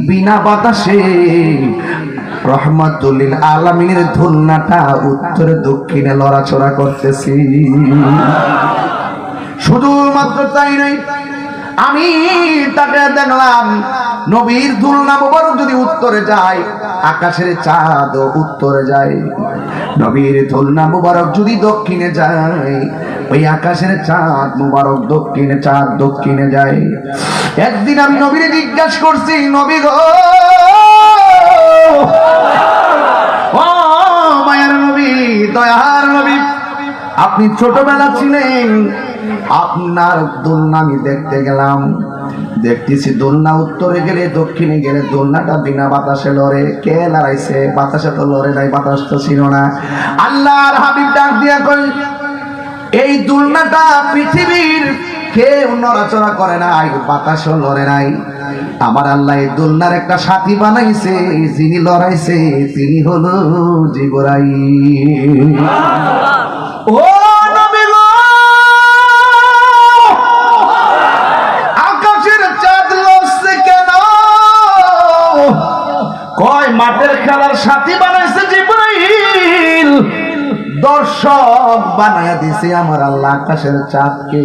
বিনা বাতাসে রহমাতুল লিল আলামিনের ধুলনাটা উত্তর দক্ষিণে লড়াচড়া করতেছি। শুধুমাত্র তাই নয়, আমি তাকে দেখলাম নবীর দুলনা মোবারক যদি উত্তরে যায় আকাশের চাঁদ উত্তরে যায়, নবীর দুলনা মোবারক যদি দক্ষিণে যায় ওই আকাশের চাঁদ মোবারক দক্ষিণে, চাঁদ দক্ষিণে যায়। একদিন আমি নবীরে জিজ্ঞাসা করছি, নবী গো, ও মায়ার নবী, দয়ার নবী, আপনি ছোটবেলা ছিলেন, আপনার দোলনা আমি দেখতে গেলাম, দেখতেছি দোলনা উত্তরে গেলে দক্ষিণে গেলে দোলনাটা বিনা বাতাসে লড়ে। কে লড়াইছে? বাতাসে তো লড়ে নাই, বাতাস তো ছিল না। আল্লাহর হাবিব ডাক দিয়া কই এই দোলনাটা পৃথিবীর কেউ নড়াচড়া করে নাই, বাতাসও লড়ে নাই। আমার আল্লাহ এই দোলনার একটা সাথী বানাইছে, যিনি লড়াইছে তিনি হলো জিবরাইল। ও নবী গো, আকাশের চাঁদ লড়ছে কেন? কয় মাঠের খেলার সাথী বানাইছে জিবরাইল, দর্শক বানায়া দিছে আমার আল্লাহ আকাশের চাঁদকে।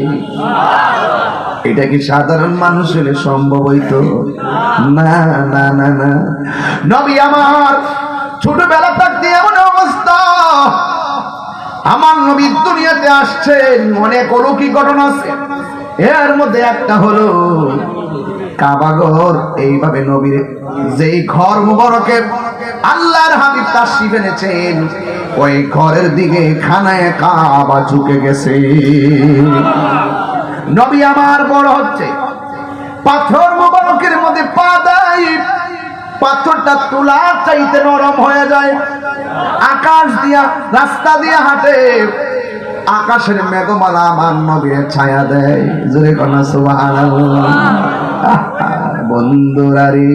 এটা কি সাধারণ মানুষ হলে সম্ভব হইতো? না না না না। নবী আমার ছোটবেলা থাকতে এমন অবস্থা, আমার নবী দুনিয়াতে আসছেন, অনেক অলৌকিক ঘটনা আছে। এর মধ্যে একটা হলো কাবাঘর। এইভাবে নবীর যেই ঘর মুবারকে আল্লাহর হাবিব তাশরীফ এনেছেন, ওই ঘরের দিকে খানায়ে কাবা ঝুঁকে গেছে। নবী আমার বড় হচ্ছে, পাথর মুবারকের মধ্যে পা দেয়, পাথরটা তুলার চাইতে নরম হয়ে যায়। আকাশ দিয়া রাস্তা দিয়া হাঁটে, আকাশের মেঘমালা আমার নবীর ছায়া দেয়। জোরে কোন সুবহানাল্লাহ। বন্ধুরা রে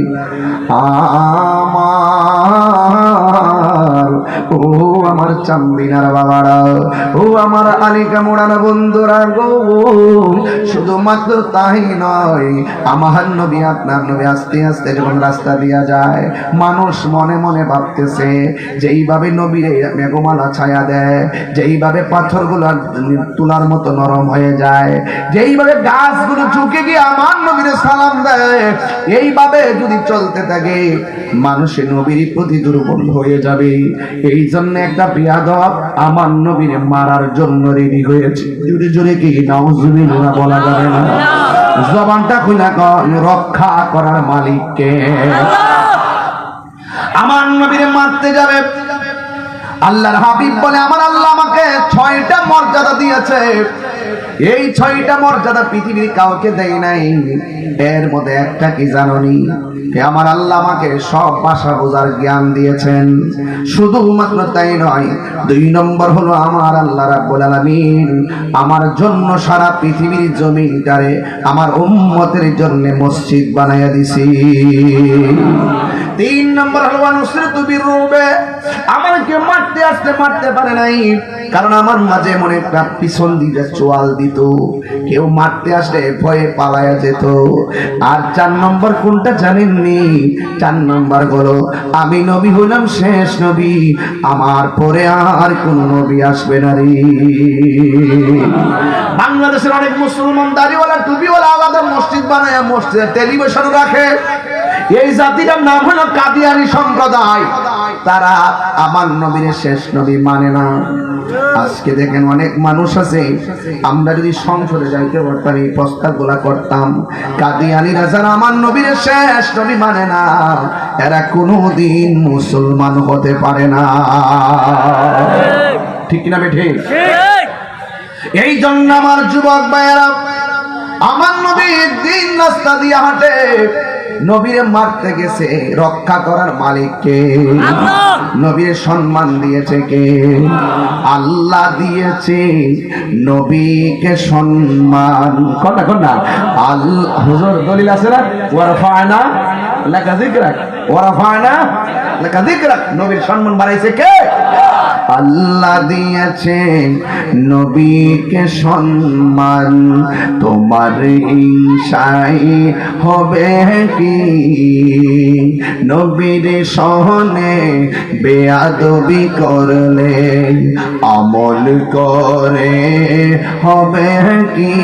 আমার, ও আমার চাম্বিনার বাবারা, ও আমার আলিকা মোড়ার বন্ধুরা গো, শুধুমাত্র তাই নয়, আমার নবী আপনার নবী আস্তে আস্তে যখন রাস্তা দিয়া যায়, মানুষ মনে মনে ভাবতেছে যেইভাবে নবীর মেঘমালা ছায়া দেয়, যেইভাবে পাথরগুলো তুলার মতো নরম হয়ে যায়, যেইভাবে গাছগুলো ঝুঁকে গিয়ে আমার নবীর সালাম দেয়, এইভাবে যদি চলতে থাকে মানুষের নবীর প্রতি দুর্বল হয়ে যাবে। এই জন্য একটা বিয়াদব আমার নবীর মারার জন্য রেডি হয়েছে। জোরে জোরে কি নাউজুবিল্লাহ বলা যাবে না? জবানটা খুলে কন, রক্ষা করার মালিককে। আমার নবীর মারতে যাবে, আল্লাহর হাবিব বলে আমার আল্লাহ আমাকে 6টা মর্যাদা দিয়েছে, এই 6টা মর্যাদা পৃথিবীর কাউকে দেয় নাই। এর মধ্যে একটা কি জানোনি? আমার আল্লাহ আমাকে সব ভাষা বোঝার জ্ঞান দিয়েছেন। শুধুমাত্র তাই নয়, 2 নম্বর হলো আমার আল্লাহ রাব্বুল আলামিন আমার জন্য সারা পৃথিবীর জমিনটারে আমার উম্মতের জন্য মসজিদ বানাইয়া দিছি। 3 নম্বর হলো নুসরাতু বিররুবে, আমাকে মারতে আসতে মারতে পারে নাই, কারণ আমার মাঝে মনে একটা পিছন দিকে চোয়াল দিত, কেউ মারতে আসলে ভয়ে পালায়া যেত। আর 4 নম্বর কোনটা জানেননি? 4 নম্বর হলো আমি নবী হইলাম শেষ নবী, আমার পরে আর কোন নবী আসবে না রে। বাংলাদেশের অনেক মুসলমান দাড়িওয়ালা টুপিওয়ালা আলাদা মসজিদ বানায়, মসজিদে টেলিভিশন রাখে। এই জাতিটার নাম হলো কাদিয়ানী সম্প্রদায়। তারা আমার নবীর শেষ নবী মানে না। আজকে দেখেন অনেক মানুষ আছে, আমরা যদি সংসদে যাইতে পারতাম এই প্রস্তাবগুলা করতাম, কাদিয়ানীরা যারা আমার নবীর শেষ নবী মানে না, এরা কোনোদিন মুসলমান হতে পারে না। ঠিক কিনা বেঠে? এই জন্য আমার যুবক ভাইয়েরা, আমার নবী দিন রাস্তা দিয়ে হাঁটে, নবীরে মারতে গেছে, রক্ষা করার মালিককে। নবীর সম্মান দিয়েছে কে? আল্লাহ দিয়েছে নবীকে সম্মান। কোনটা কোনটা? আল্লাহ হুজুর দলিল আছে না? ওয়ারফানা লাকা যিকরাক, ওয়ারফানা লাকা যিকরাক। নবীর সম্মান বাড়াইছে কে? আল্লাহ দিয়েছে নবীকে সম্মান, তোমার ঈশাই হবে কি? নবীর সহনে বেয়াদবি করলে আমল করে হবে কি?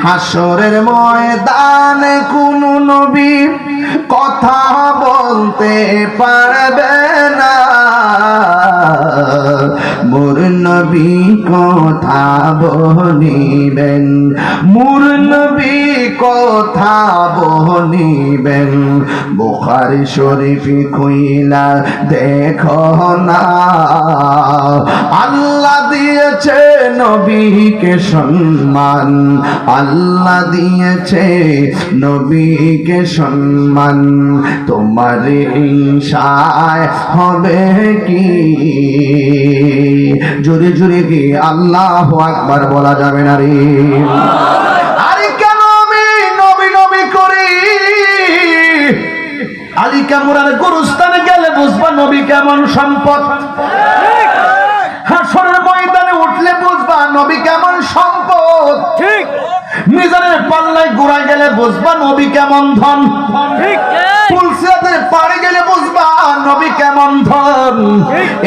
হাসরের ময়দানে কোন নবী কথা বলতে পারবে না, মোর নবী কথা বলিবেন, মোর নবী কথা বলিবেন। বুখারী শরীফ খুইলা দেখো না, আল্লাহ দিয়েছে নবীকে সম্মান, আল্লাহ দিয়েছে নবীকে সম্মান, তোমার ঈশায় হবে কি? জোরে জোরে কি আল্লাহু আকবার বলা যাবে না রে? আরে কেন আমি নবী নবী করি? আলিকা মুরার গুরুস্থানে গেলে বুঝবা নবী কেমন সম্পদ, হাসরের ময়দানে উঠলে বুঝবা নবী কেমন সম্পদ, ঠিক মিজানের পাল্লায় ঘোরা গেলে বুঝবা নবী কেমন ধন, ঠিক পাড়ে গেলে বুঝবা নবী কেমন ধন।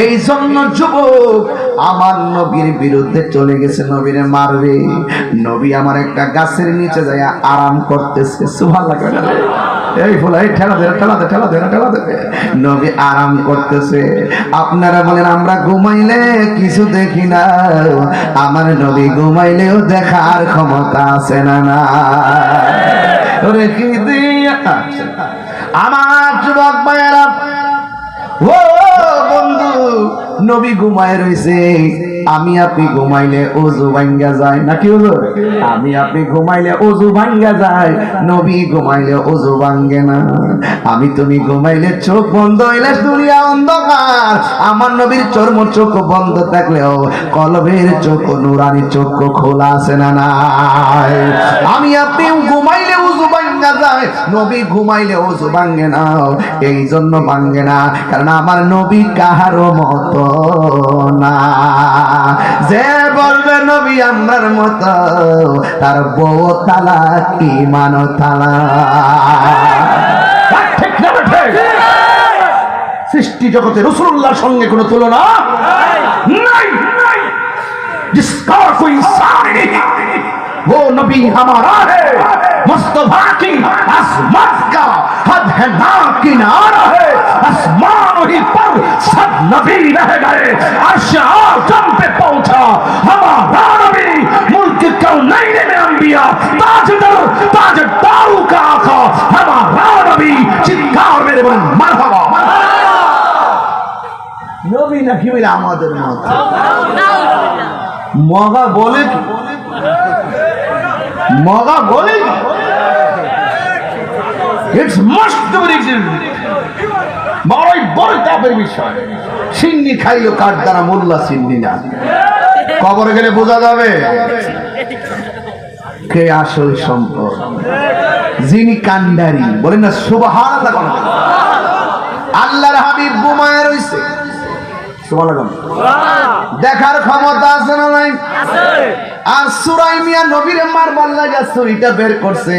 এই জন্য যুবক আমার নবীর বিরুদ্ধে চলে গেছে, নবীরে মারবে। নবী আমার একটা গাছের নিচে যায় আরাম করতেছে। সুবহানাল্লাহ। এই ফুলা এই ঠেলা দে ঠেলা দে ঠেলা দে ঠেলা দে। নবী আরাম করতেছে। আপনারা বলেন আমরা ঘুমাইলে কিছু দেখি না, আমার নবী ঘুমাইলেও দেখার ক্ষমতা আছে না? না ওরে কি দিয়া আমার যুবক ভাইয়েরা, ও বন্ধু, নবী ঘুমায় রইছে, আমি আপনি ঘুমাইলে ওযু ভাঙ্গা যায় নাকি? হলো আমি আপনি ঘুমাইলে ওযু ভাঙ্গা যায়, নবী ঘুমাইলে ওযু ভাঙ্গে না। আমি তুমি ঘুমাইলে চোখ বন্ধ হইলে দুনিয়া অন্ধকার, আমার নবীর চর্ম চোখ বন্ধ থাকলেও কলবের চোখ নুরানি চোখ খোলা আছে না নাই? আমি আপনি ঘুমাইলে ওযু ভাঙ্গা যায়, নবী ঘুমাইলে ওযু ভাঙ্গে না। এই জন্য ভাঙ্গে না কারণ আমার নবী কাহারও মতো না। যে বলবে নবী আমার মতো, তার বউ তালা কি মানো তালা। সৃষ্টি জগতে রাসূলুল্লাহর সঙ্গে কোনো তুলনা নাই। जिसका कोई इंसान नहीं वो नबी हमारा है, मुस्तफा की आसमान का हद है ना किनारा है, आसमान ही पर सब नबी रह गए, अर्श आज़म पे पहुंचा हमारा नबी, मुल्क कौनैन में अंबिया, ताजदारों का आका हमारा नबी। चित्कार मेरे बोल मरहबा। नबी নাকি বলে আমাদের মত মগা বলে কি? মগা বলে ইটস মাস্ট বি বড়ই বড় তাপের বিষয়। সিন্নি খাইলো কাঠ দ্বারা, মোল্লা সিন্নি না। কবরে গেলে বোঝা যাবে কে আসল সম্পদ। যিনি কান্ডারি বলেন না সুবহানাল্লাহ। আল্লাহর হাবিব ঘুমায় রইছে, দেখার ক্ষমতা আছে না নাই? আর সুরাই মিয়া নবীর মারবার লাগা ছুরিটা বের করছে,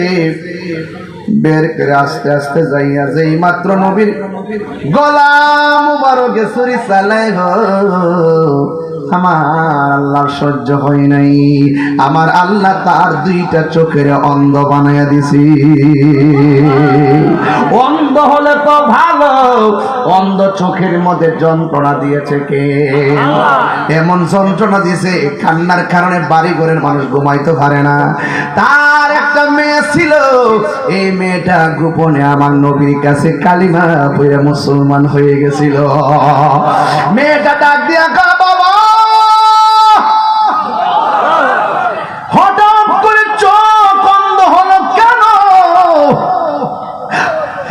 বের করে আস্তে আস্তে যাইয়া যেই মাত্র নবীর গলা মুবারকে ছুরি চালাই গো, আমার আল্লাহর সহ্য হয় নাই। আমার আল্লাহ তার দুইটা চোখের অন্ধ বানাইয়া দিছি। অন্ধ হলে তো ভালো, অন্ধ চোখের মধ্যে যন্ত্রণা দিয়েছে কে? এমন যন্ত্রণা দিয়েছে কান্নার কারণে বাড়ি ঘরের মানুষ ঘুমাইতে পারে না। তার একটা মেয়ে ছিল, এই মেয়েটা গোপনে আমার নবীর কাছে কালিমা পড়ে মুসলমান হয়ে গেছিল। মেয়েটা ডাক দিয়া কয়, বাবা হঠাৎ করে চোখ অন্ধ হলো কেন?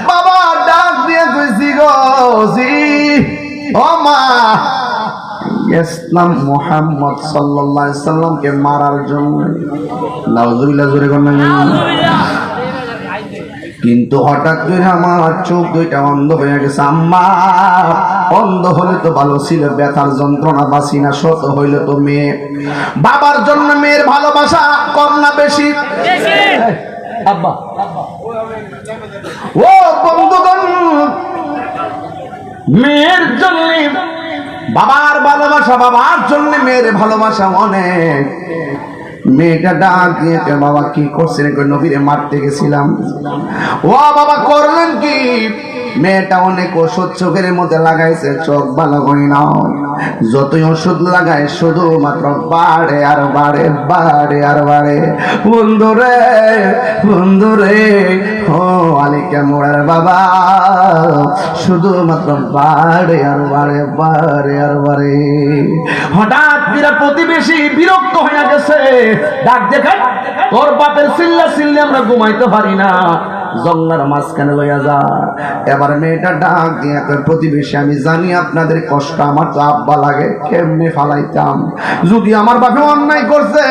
বাবা ডাক দিয়ে কইছি গো জি ও মা, ইসলাম মুহাম্মদ সাল্লাল্লাহু আলাইহি সাল্লামকে মারার জন্য। নাউযুবিল্লাহ, জোরে কোন না। কিন্তু হঠাৎ করে আমার চোখ দুইটা অন্ধ হয়ে গেছে। আম্মা অন্ধ হলে তো ভালো ছিল, ব্যথার যন্ত্রণা বাসি না, শত হইলে তো মেয়ে। বাবার জন্য মেয়ের ভালোবাসা কম না বেশি? আব্বা ও বন্ধুগণ, মেয়ের জন্য বাবার ভালোবাসা, বাবার জন্য মেয়ের ভালোবাসা অনেক। মেয়েটা ডাক দিয়ে, বাবা কি করছেন? নবীরে মারতে গেছিলাম। ও বাবা করলেন কি? মেয়েটা অনেক ওষুধ চোখের মধ্যে লাগাইছে, চোখ ভালো করি না। যতই ওষুধ লাগায় শুধুমাত্র বাড়ে আর বাড়ে, বাড়ে আর বাড়ে। বন্ধুরে বন্ধুরে, ও আলিকা মোড়ার বাবা, শুধুমাত্র বাড়ে আর বাড়ে, বাড়ে আর বাড়ে। হঠাৎ প্রতিবেশী বিরক্ত হয়ে গেছে, ডাক দেখায়, তোর বাপের চিল্লা চিল্লি আমরা ঘুমাইতে পারি না, জঙ্গলার মাঝখানে লইয়া যা। এবার মেয়েটা ডাক দিয়ে, প্রতিবেশী আমি জানি আপনাদের কষ্ট, আমার তো আব্বা লাগে, কেমনে ফালাইতাম? যদি আমার বাপে অন্যায় করছে,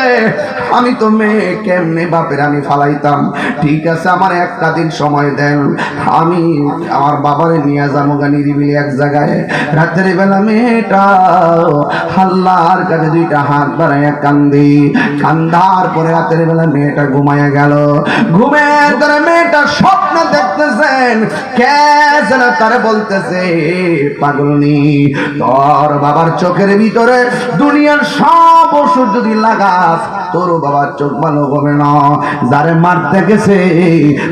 আমি তো মেয়ে, কেমনে বাপের আমি ফালাইতাম? ঠিক আছে আমার একটা দিন সময় দেন, আমি আমার বাবারে নিয়ে যাবো নিরিবিলি এক জায়গায়। রাতের বেলা মেয়েটা আল্লাহর কাছে দুইটা হাত বাড়াইয়া কান্দি, কান্দার পরে রাতের বেলা মেয়েটা ঘুমাইয়া গেল। ঘুমের ধরে মেয়েটা স্বপ্ন দেখতেছেন, কে যেন তারে বলতেছে, পাগলনি, তোর বাবার চোখের ভিতরে দুনিয়ার সব ওষুধ যদি লাগাস তোর বাবার চোখ ভালো হবে না। যারে মারতে গেছে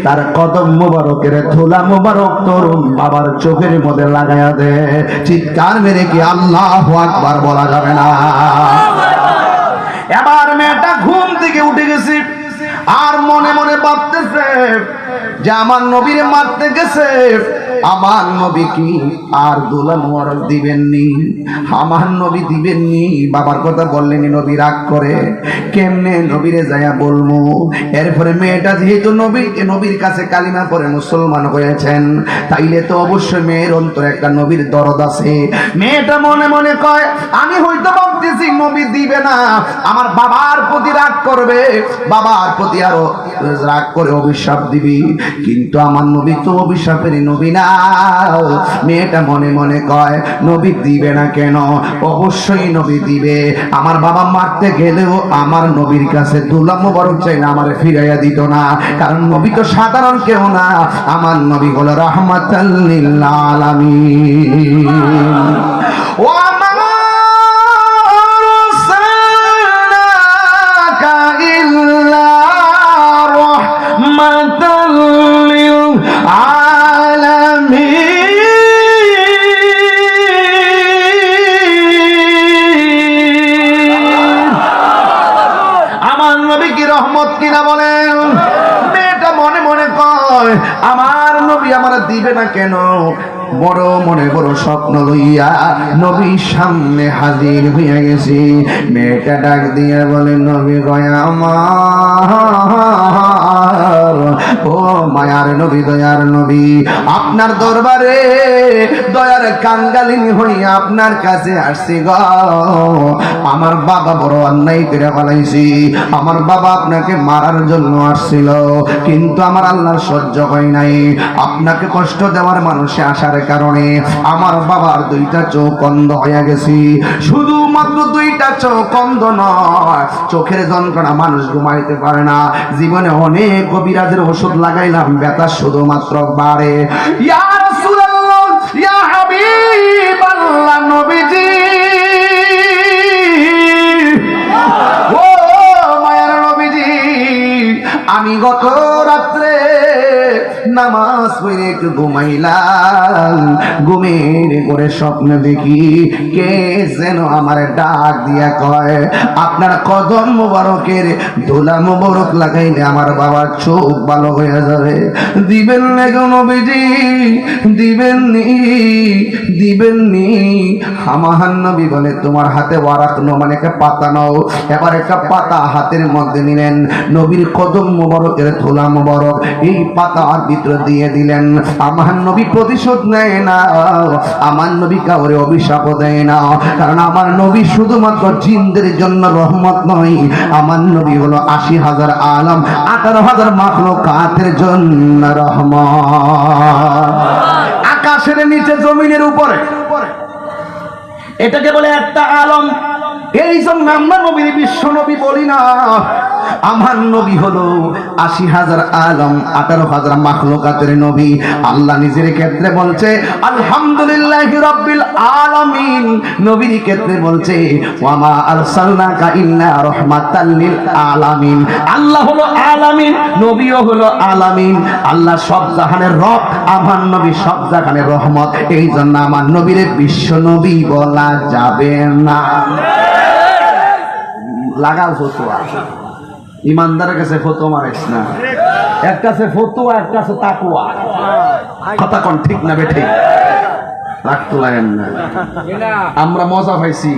তার কদম মোবারকের ধুলা মোবারক তোর বাবার চোখের মধ্যে লাগায়া দে। চিৎকার মেরে কি আল্লাহু আকবার বলা যাবে না? এবার মেয়েটা ঘুম থেকে উঠে গেছে, আর মনে মনে ভাবতেছে যে আমার নবীরে মারতে গেছে, আমার নবী কি আর দোলা মোবারক দিবেননি? আমার নবী দিবেননি? বাবার কথা বললেনি, নবী রাগ করে, কেমনে নবীরে যায়া বলবো? এরপরে মেয়েটা যেহেতু নবীর কাছে কালিমা পড়ে মুসলমান হয়েছেন, তাইলে তো অবশ্যই মেয়ের অন্তরে একটা নবীর দরদ আছে। মেয়েটা মনে মনে কয়, আমি হয়তো ভাবতেছি নবী দিবে না, আমার বাবার প্রতি রাগ করবে, বাবার প্রতি আরো রাগ করে অভিশাপ দিবি, কিন্তু আমার নবী তো অভিশাপের নবী না। মেয়েটা মনে মনে কয়, নবী দিবে না কেন? অবশ্যই নবী দিবে। আমার বাবা মারতে গেলেও আমার নবীর কাছে দুলা মোবারক চাইলে আমার ফিরাইয়া দিত না, কারণ নবী তো সাধারণ কেউ না, আমার নবী হলো রাহমাতাল লিল আলামিন। ও আমার আরসালনাকা ইল্লা রাহমাতাল লিল রহমত কিনা বলেন? মেয়েটা মনে মনে কয়, আমার নবী আমার দিবে না কেন? বড় মনে বড় স্বপ্ন লইয়া নবীর সামনে হাজির হইয়া গেছি। মেয়েটা ডাক দিয়ে বলে, নবী গয়া আমার, ও মায়ার নবী, দয়ার নবী, আপনার দরবারে দয়ার কাঙ্গালিনী হইয়া আপনার কাছে আসছি গো। আমার বাবা বড় অন্যায় করে ফেলাইছি, আমার বাবা আপনাকে মারার জন্য আসছিল, কিন্তু আমার আল্লাহ সহ্য হয় নাই। আপনাকে কষ্ট দেওয়ার মানুষে আসার কারণে আমার বাবার দুইটা চোখ অন্ধ হয়ে গেছি। শুধুমাত্র দুইটা চোখ অন্ধ নয়, চোখের যন্ত্রণা মানুষ ঘুমাইতে পারে না। জীবনে অনেক কবিরাজের ওষুধ লাগাইলাম, ব্যথা শুধুমাত্র বাড়ে। ইয়া রাসূলুল্লাহ, ইয়া হাবিবাল্লাহ, নবীজি, ও মায়ার নবীজি, আমি গত রাত্রে নামাজ পড়ে একটু ঘুমাইলাম, ঘুমের করে স্বপ্ন দেখি কে যেন আমার ডাক দিয়া কয়, আপনার কদম মোবারকের ধুলা মোবারক লাগাইলে আমার বাবার চোখ ভালো হয়ে যাবে। দিবেন না গো নবীজি, দিবেননি, দিবেননি? আমার নবী বলে, তোমার হাতে ওয়ারাক নো, মানে একটা পাতা নাও। এবার একটা পাতা হাতের মধ্যে নিলেন, নবীর কদম মোবারকের ধুলা মোবারক এই পাতার ভিতরে দিয়ে দিলেন। আমার নবী প্রতিশোধ নেয় না, আমার নবী কাউরে অভিশাপ দেয় না, কারণ আমার নবী শুধুমাত্র জিনদের জন্য রহমত নয়, আমার নবী হলো ৮০,০০০ আলম ১৮,০০০ মাখলুকাতের জন্য রহমত। আকাশের নিচে জমিনের উপরে, এটাকে বলে একটা আলম। এই জন্য আমরা নবীর বিশ্ব নবী বলি না, আমার নবী হলো ৮০,০০০ আলম ১৮,০০০ মাখলুকাতের নবী। আল্লাহ নিজের ক্ষেত্রে বলছে আলহামদুলিল্লাহি রাব্বিল আলামিন, নবীর ক্ষেত্রে বলছে ওয়া মা আরসালনাকা ইল্লা রাহমাতাল লিল আলামিন। আল্লাহ হলো আলামিন, নবীও হলো আলামিন। আল্লাহ সব জাহানের রব, আমার নবী সব জাহানের রহমত। এই জন্য আমার নবীরে বিশ্ব নবী বলা যাবে না। লাগাও ফতুয়া, ইমানদারের কাছে ফতুয়া মারিস না। একটা আছে ফতুয়া, একটা আছে তাকওয়া। কথা কোন ঠিক না বেঠিক? রাখতে লাগেন না। আমরা মজা পাইছি,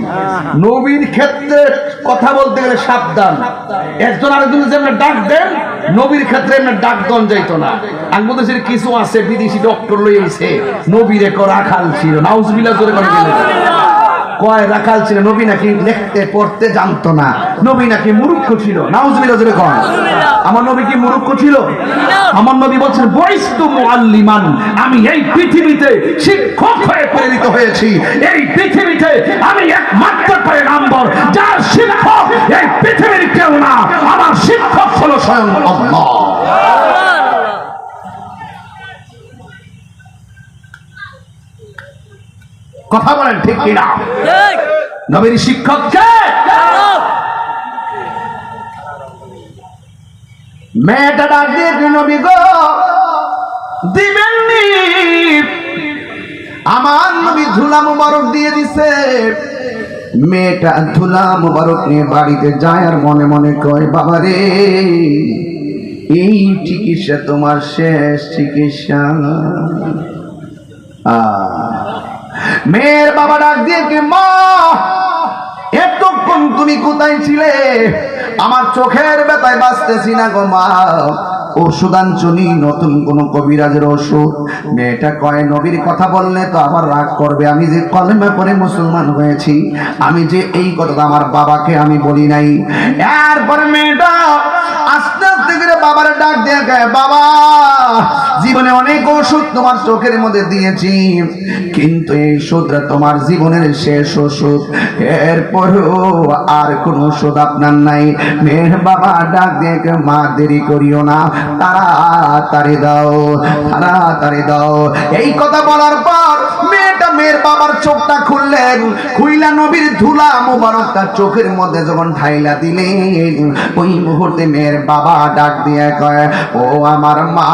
নবীর ক্ষেত্রে কথা বলতে গেলে সাবধান। একজন আরেকজনের যেমন ডাক দেন, নবীর ক্ষেত্রে এমনি ডাক দন যাইতো না। বাংলাদেশের কিছু আছে বিদেশি ডক্টর লই আইছে, নবীরে রাখাল ছিল, নাউজুবিল্লাহ জোরে করে গেলেন। কয় রাখাল ছিল, নবী নাকি লিখতে পড়তে জানতো না, নবী নাকি মূর্খ ছিল। নাউজুবিল্লাহ জোরে কয়। আমার নবী কি মূর্খ ছিল? আমার নবী বলছেন বয়স্তু মুআল্লিমান, আমি এই পৃথিবীতে শিক্ষক হয়ে প্রেরিত হয়েছি। এই পৃথিবীতে আমি একমাত্র পয়গম্বর যার শিক্ষক এই পৃথিবীর কেউ না, আমার শিক্ষক হলো স্বয়ং আল্লাহ। কথা বলেন ঠিক কিনা? নবীর শিক্ষক কে? মেয়েটা ডাক দিয়ে, নবী গো দিবেননি? আমার নবী ধুলা মুবারক দিয়ে দিছে। মেয়েটা ধুলা মুবারক নিয়ে বাড়িতে যায় আর মনে মনে কয়, বাবা রে, এই চিকিৎসা তোমার শেষ চিকিৎসা। মেয়ের বাবা ডাক দিয়ে কি, মা এতক্ষণ তুমি কোথায় ছিলে? আমার চোখের ব্যথায় বাঁচতেছি না গো মা, ওষুধ আনছনি, নতুন কোন কবিরাজের ওষুধ? মেয়েটা কয়, নবীর কথা বললে তো আবার রাগ করবে, আমি যে কলেমা পড়ে মুসলমান হয়েছি, আমি যে এই কথা আমার বাবাকে আমি বলি নাই। এরপরে মেয়েটা আস্তে আস্তে করে বাবার ডাক দিয়ে কয়, বাবা জীবনে অনেক ওষুধ তোমার চোখের মধ্যে দিয়েছি, কিন্তু এই ওষুধটা তোমার জীবনের শেষ ওষুধ, এরপরেও আর কোন ওষুধ আপনার নাই। মেয়ের বাবা ডাক দিয়ে, মা দেরি করিও না, তাড়াতাড়ি দাও, তাড়াতাড়ি দাও। এই কথা বলার পর মেয়েটা মেয়ের বাবার চোখটা খুললেন, খুইলা নবীর ধুলা মোবারক তার চোখের মধ্যে যখন ঢাইলা দিলেন, ওই মুহূর্তে মেয়ের বাবা ডাক দিয়ে কয়, ও আমার মা,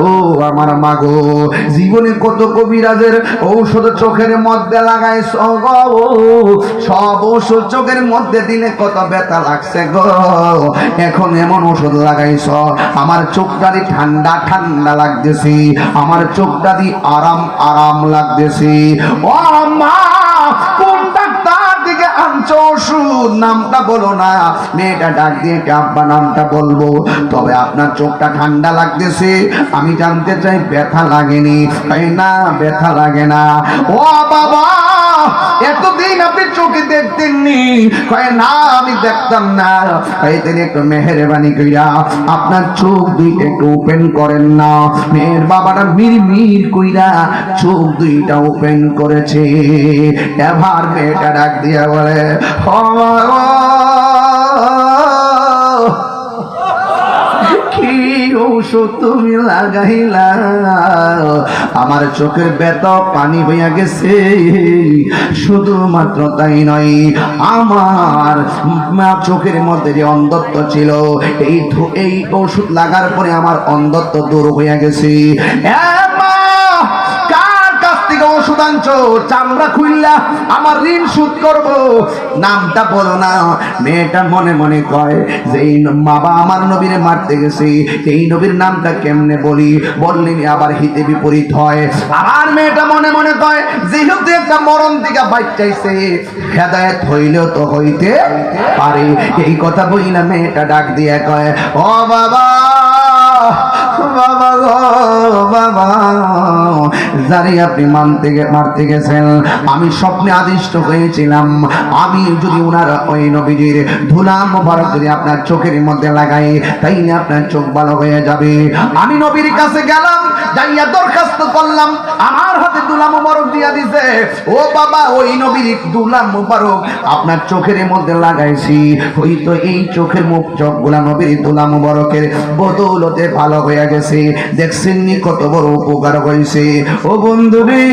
ও আমার মা গো, জীবনে কত কবিরাজের ঔষধ চোখের মধ্যে লাগাইছ গো, সব ওষুধ চোখের মধ্যে দিলে কত ব্যথা লাগছে গো, এখন এমন ওষুধ লাগাইছ আমার চোখটারি ঠান্ডা ঠান্ডা লাগতেছি, আমার চোখটারি আরাম আরাম লাগতেছি। ও মা, কোন ডাক্তার দিকে আনছো ওষুধ? নামটা বলো না। মেয়েটা ডাক দিয়ে, আব্বা নামটা বলবো, তবে আপনার চোখটা ঠান্ডা লাগতেছে, আমি জানতে চাই ব্যথা লাগেনি? না, ব্যথা লাগে না। ও বাবা, এতদিন আপনি চোখে দেখতেননি? না, আমি দেখতাম না। তিনি একটু মেহেরবানি কইরা আপনার চোখ দুইটা একটু ওপেন করেন না। মেয়ের বাবাটা মিরমির কইরা চোখ দুইটা ওপেন করেছে। এবার মেয়েটা ডাক দিয়া বলে, কি ঔষধ তুমি লাগাইলা? আমার চোখের ব্যথা পানি হইয়া গেছে। শুধুমাত্র তাই নয়, আমার চোখের মধ্যে যে অন্ধত্ব ছিল, এই ওষুধ লাগার পরে আমার অন্ধত্ব দূর হইয়া গেছে। ওষুধ আনছো, চামড়া খুললা আমার ঋণ শোধ করব, নামটা বলো না। মেয়েটা মনে মনে কয় যে এই বাবা আমার নবীরে মারতে গেছে, এই নবীর নামটা কেমনে বলি, বললে আবার হিতে বিপরীত হয়। আর মেয়েটা মনে মনে কয় যেহেতু একটা মরণ থেকে বাচ্চাইছে, হেদায়েত হইলেও তো হইতে পারে। এই কথা বইলা মেয়েটা ডাক দিয়ে কয়, ও বাবা, বাবা গো বাবা, যারে আপনি মারতে গেছেন, আমি স্বপ্নে আদিষ্ট হয়েছিলাম, আমি যদি ওনার ওই নবীজির ধুলা মোবারক যদি আপনার চোখের মধ্যে লাগাই, তাইলে আপনার চোখ ভালো হয়ে যাবে। আমি নবীর কাছে গেলাম, যাইয়া দরখাস্ত করলাম, আমার হাতে ধুলা মোবারক দিয়া দিছে। ও বাবা, ওই নবীর ধুলা মোবারক আপনার চোখের মধ্যে লাগাইছি, হয়তো এই চোখের চোখগুলা নবীর ধুলা মোবারকের বদৌলতে ভালো হয়ে গেছে। দেখছেন নি কত বড় উপকার হয়েছে। ও বন্ধুরে,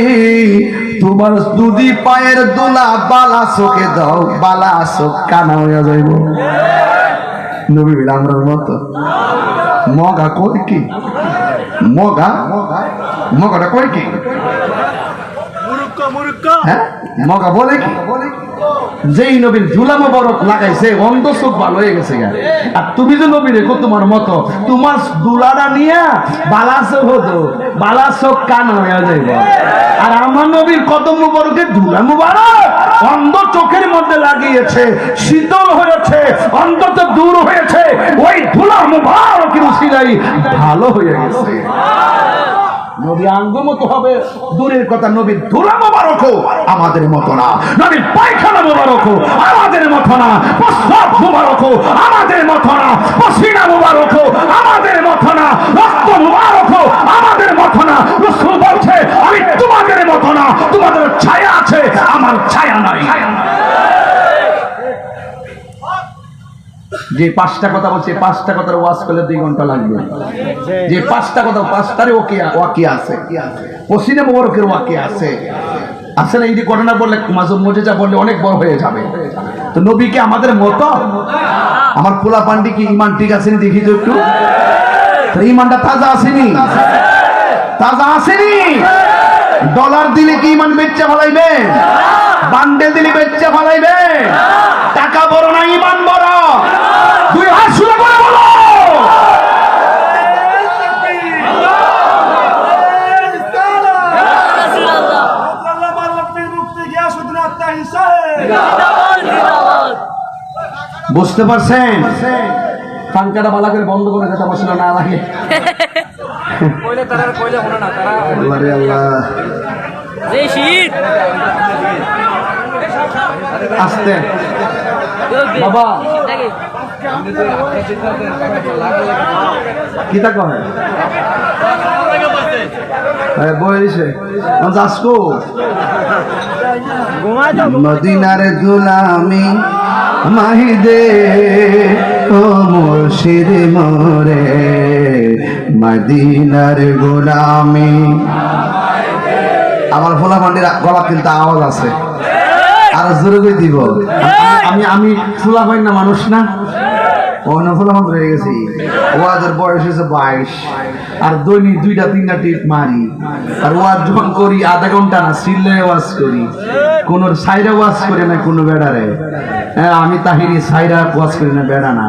তোমার দুদি পায়ের দোলা বালা চোখে দাও, বালা চোখ কানা হইয়া যাইব। নবী বলে আমরার মতো মগা কই কি? মগাটা কই কি? হ্যাঁ, মগা বলে কি? যেই নবীর ধুলা মোবারক লাগাইছে অন্ধ চোখ ভালো হয়ে গেছে। আর তুমি যে নবী রেখো তোমার মতো, তোমার দুলাটা নিয়ে বালা চোখ হতো, বালা চোখ কান হয়ে যাইব। আর আমার নবীর কদম মোবারকের ধুলা মোবারক অন্ধ চোখের মধ্যে লাগিয়েছে, শীতল হয়েছে, অন্তত দূর হয়েছে, ওই ধুলা মোবারকের উসিলাই ভালো হয়ে গেছে। নবী আঙ্গুমতো হবে দূরের কথা, নবীর ধুলা মোবারক আমাদের মতো না, নবীর পায়খানা মোবারক আমাদের মতো না, প্রস্রাব মোবারক আমাদের মতো না, পসিনা মোবারক আমাদের মতো না, রক্ত মোবারক আমাদের মতো না। রাসূল বলছে, আমি তোমাদের মতো না, তোমাদের ছায়া আছে, আমার ছায়া নাই। যে 5টা কথা বলছে 5টা কথার ওয়াজ করলে 2 ঘন্টা লাগবে। যে 5টা কথা 5টারে ওয়াকি আছে, ওসিনে মোবারকের ওয়াকি আছে না? এই যে ঘটনা বললে মজেজা বললে অনেক বড় হয়ে যাবে। তো নবীকে আমাদের মতো, আমার পোলা পান্ডি কি ইমান ঠিক আছে দেখি তো একটু, ইমানটা তাজা আসেনি? তাজা আসেনি? ডলার দিলে কি ইমান বেচে ফলাইবে? বান্ডেল দিলে বেচে ফলাইবে? টাকা বড় না ইমান বড়? 2 হাত শুরু করে বলো। বুঝতে পারছেন? পাঙ্কাটা বালা করে বন্ধ করে কথা বসলো না লাগে। আল্লাহ রে আল্লাহ, আস্তে বাবা কি তা কয় বই দিছে যাসকো মদিনার গোলামি মাহিদে ও মুর্শিদ মোরে, মদিনার গোলামি। আমার ফোলা পান্ডির গলা কিন্তু আওয়াজ আছে, আর জোরে করে দিব। আমি ফোলা পাই না মানুষ না, অন্য ফোলা মানুষ হয়ে গেছি। ওয়াজের বয়স হয়েছে 22, আর দৈনিক 2টা-3টা টিপ মারি। আর ওয়াজ যখন করি আধা ঘন্টা না সিল্লায় ওয়াজ করি, কোন সাইরা ওয়াজ করে না কোনো বেড়ারে। হ্যাঁ, আমি তাহিরি সাইরা ওয়াজ করি না, বেড়া না।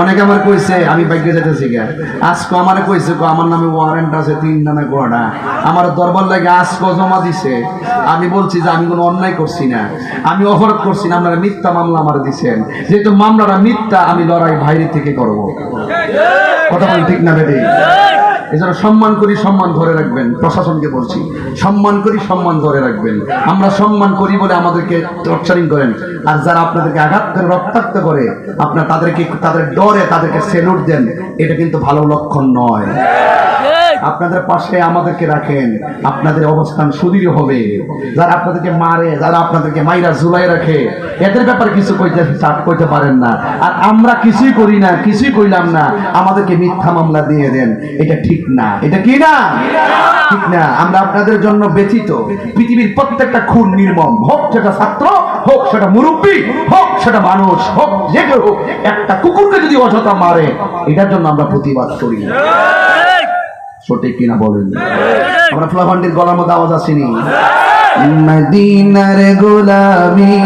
অনেকে আমার কইছে আমি বাইকে যেতেছি গা, আজকে আমার কইছে আমার নামে ওয়ারেন্ট আছে 3 না 4টা, আমার দরবার লাগে আজকে জমা দিছে। আমি বলছি যে আমি কোনো অন্যায় করছি না, আমি অপরাধ করছি না, আপনারা মিথ্যা মামলা আমার দিচ্ছেন। যেহেতু মামলাটা মিথ্যা, আমি লড়াই বাইরে থেকে করব। কথা বলি ঠিক না বেটি? এজন্য সম্মান করি, সম্মান ধরে রাখবেন। প্রশাসনকে বলছি সম্মান করি, সম্মান ধরে রাখবেন। আমরা সম্মান করি বলে আমাদেরকে টর্চারিং করেন, আর যারা আপনাদেরকে আঘাত করে রক্তাক্ত করে আপনার তাদেরকে তাদের ডরে তাদেরকে সেলুট দেন, এটা কিন্তু ভালো লক্ষণ নয়। আপনাদের পাশে আমাদেরকে রাখেন, আপনাদের অবস্থান সুদৃঢ় হবে। যারা আপনাদেরকে মারে, যারা আপনাদেরকে মাইরা ঝুলাই রাখে, এদের ব্যাপারে কিছু কইতে পারেন না। আর আমরা কিছুই করি না, কিছুই কইলাম না, আমাদেরকে মিথ্যা মামলা দিয়ে দেন। এটা ঠিক না। এটা কি না? ঠিক না। আমরা আপনাদের জন্য ব্যথিত। পৃথিবীর প্রত্যেকটা খুন নির্মম, হোক সেটা ছাত্র, হোক সেটা মুরব্বী, হোক সেটা মানুষ, হোক যে কেউ হোক, একটা কুকুরকে যদি অযথা মারে, এটার জন্য আমরা প্রতিবাদ করি। সঠিক কিনা বলেন? আমরা ফ্লাভান্ডির গলার মধ্যে আওয়াজ আসেনি? মদিনার গোলামি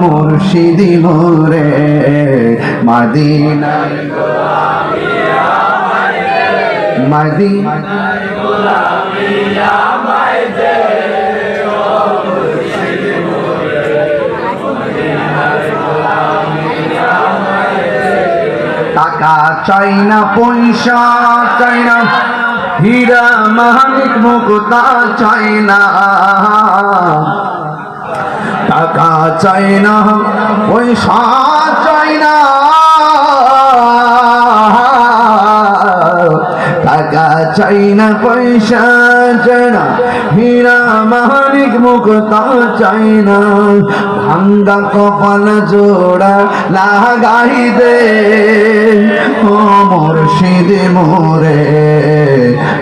মুর্শিদ মোরে, মদিনার গোলামি মদিনার গোলামি আমায় দে, মুর্শিদ মোরে, মদিনার গোলামি আমায় দে। টাকা চাই না, পয়সা চাই না, হীরা মানিক মুক্তা চাই না। টাকা চাই না, পয়সা চাই না, টাকা চাই না, পয়সা চাই না, হীরা মানিক মুক্তা চাই না। ভাঙ্গা কপাল জোড়া লাগাই দে ও মুর্শিদ মোরে,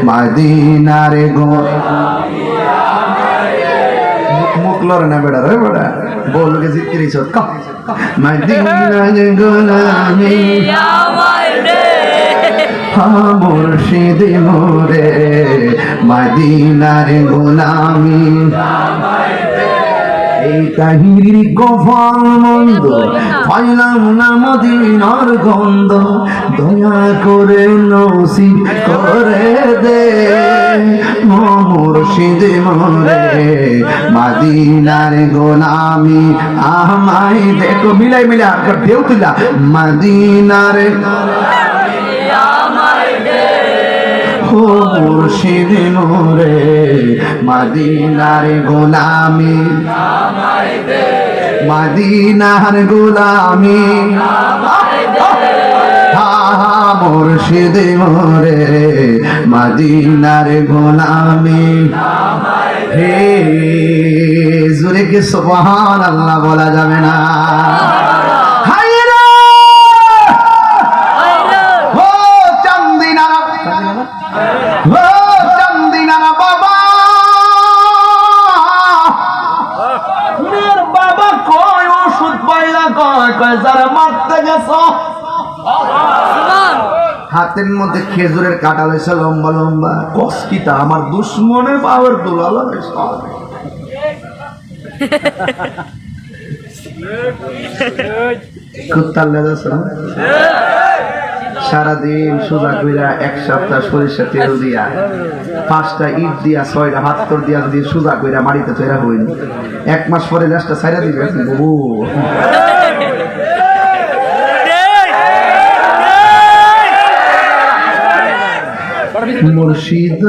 মদিনার গোলামি। মুখ লড়ে না বেড়া রে বেড়া, বলকে জিকিরি চোখ মদিনার গোলামি মুর্শিদ মোরে, মদিনার গোলামি। এই তাহিরির গোফল মন্দ পাইলাম না মদিনার গন্ধ, দয়া করে নসিব করে দে মুর্শিদ মোরে, মদিনার গোলামি আমায় দেখো। মিলাই মিলাই ঢেউ তুলা, মদিনার মুর্শিদ মোরে, মদিনার গোলামি, মদিনার গোলামি মুর্শিদ মোরে, মদিনার গোলামি। হে জোরে কি সুবহানাল্লাহ বলা যাবে না? ও চান্দিনা বাবা, মেয়ের বাবা কয় ওষুধ পাইলা, কয় কয় যারা মারতে গেছ। হাতের মধ্যে খেজুরের কাঁটা লইছে লম্বা লম্বা, কষ্টিটা আমার দুশ্মনে পাওয়ার দোলালো সারাদিন সোজা কইরা 1 সপ্তাহ সরিষা তেল দিয়া 5টা ইট দিয়া 6টা হাতর দিয়া যদি সোজা কইরা মাটিতে চইরা হইল, 1 মাস পরে লাস্টটা ছাইরা দিবে বাবু। মুর্শিদ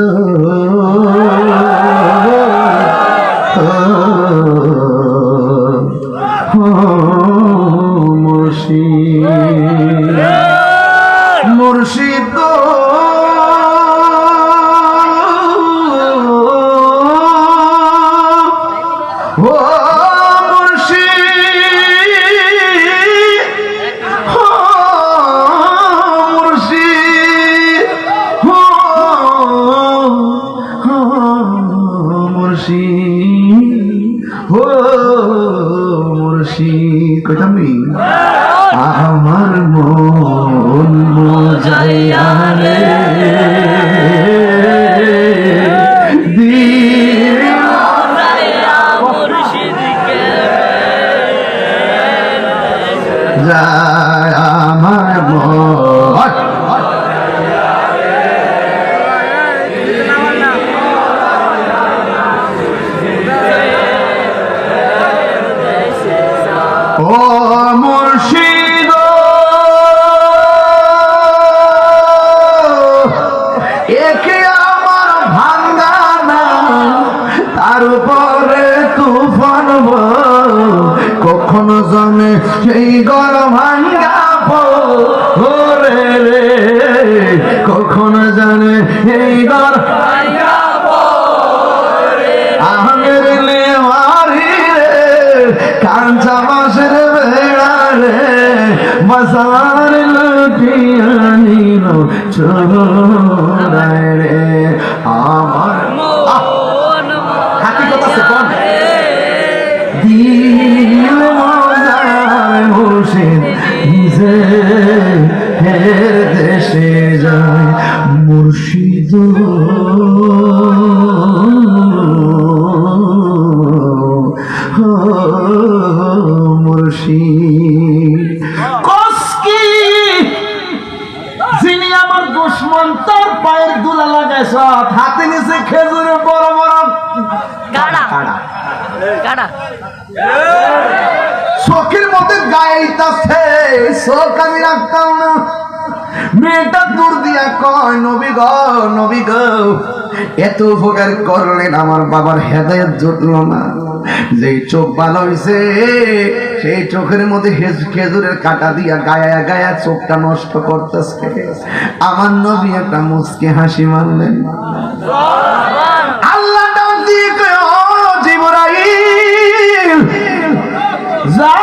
মুর্শিদ আমার মন মজাইয়া রে যায় আমার মন। ও মুর্শিদ একে আমার ভাঙ্গা না, তার উপরে তুফান কখনো জমে সেই ঘর ভাঙ্গা রে রে, কখনো জানে এই ঘর আমের লেওয়ারি রে, কাঞ্চা বাসের বেড়া রে, মশার লুটিয়া নিল চোরায় রে আমার হাকিকত আছে কোন দিল মজায় মুর্শিদ যে হের দেশে যায় মুর্শিদ মুর্শিদ কসকি যিনি আমার দুশ্মন তার পায়ের দুলা লাগাইছ, হাতে নিচে খেজুরের বড় বড় কাড়া চোখের মধ্যে গাইতাছে, চোখ আমি রাখতাম না। মেয়েটা দূর দিয়া কয় নবী গো নবী গো, এত উপকার করলেন আমার বাবার হেদায়েত জুটল না, যে চোখ ভালো হয়েছে সেই চোখের মধ্যে খেজুরের কাঁটা দিয়া গায়া গায়া চোখটা নষ্ট করতেছে। আমার নবী একটা মুচকি হাসি মারলেন। আল্লাহ ডাক দিয়ে কয় ও জিবরাইল, যা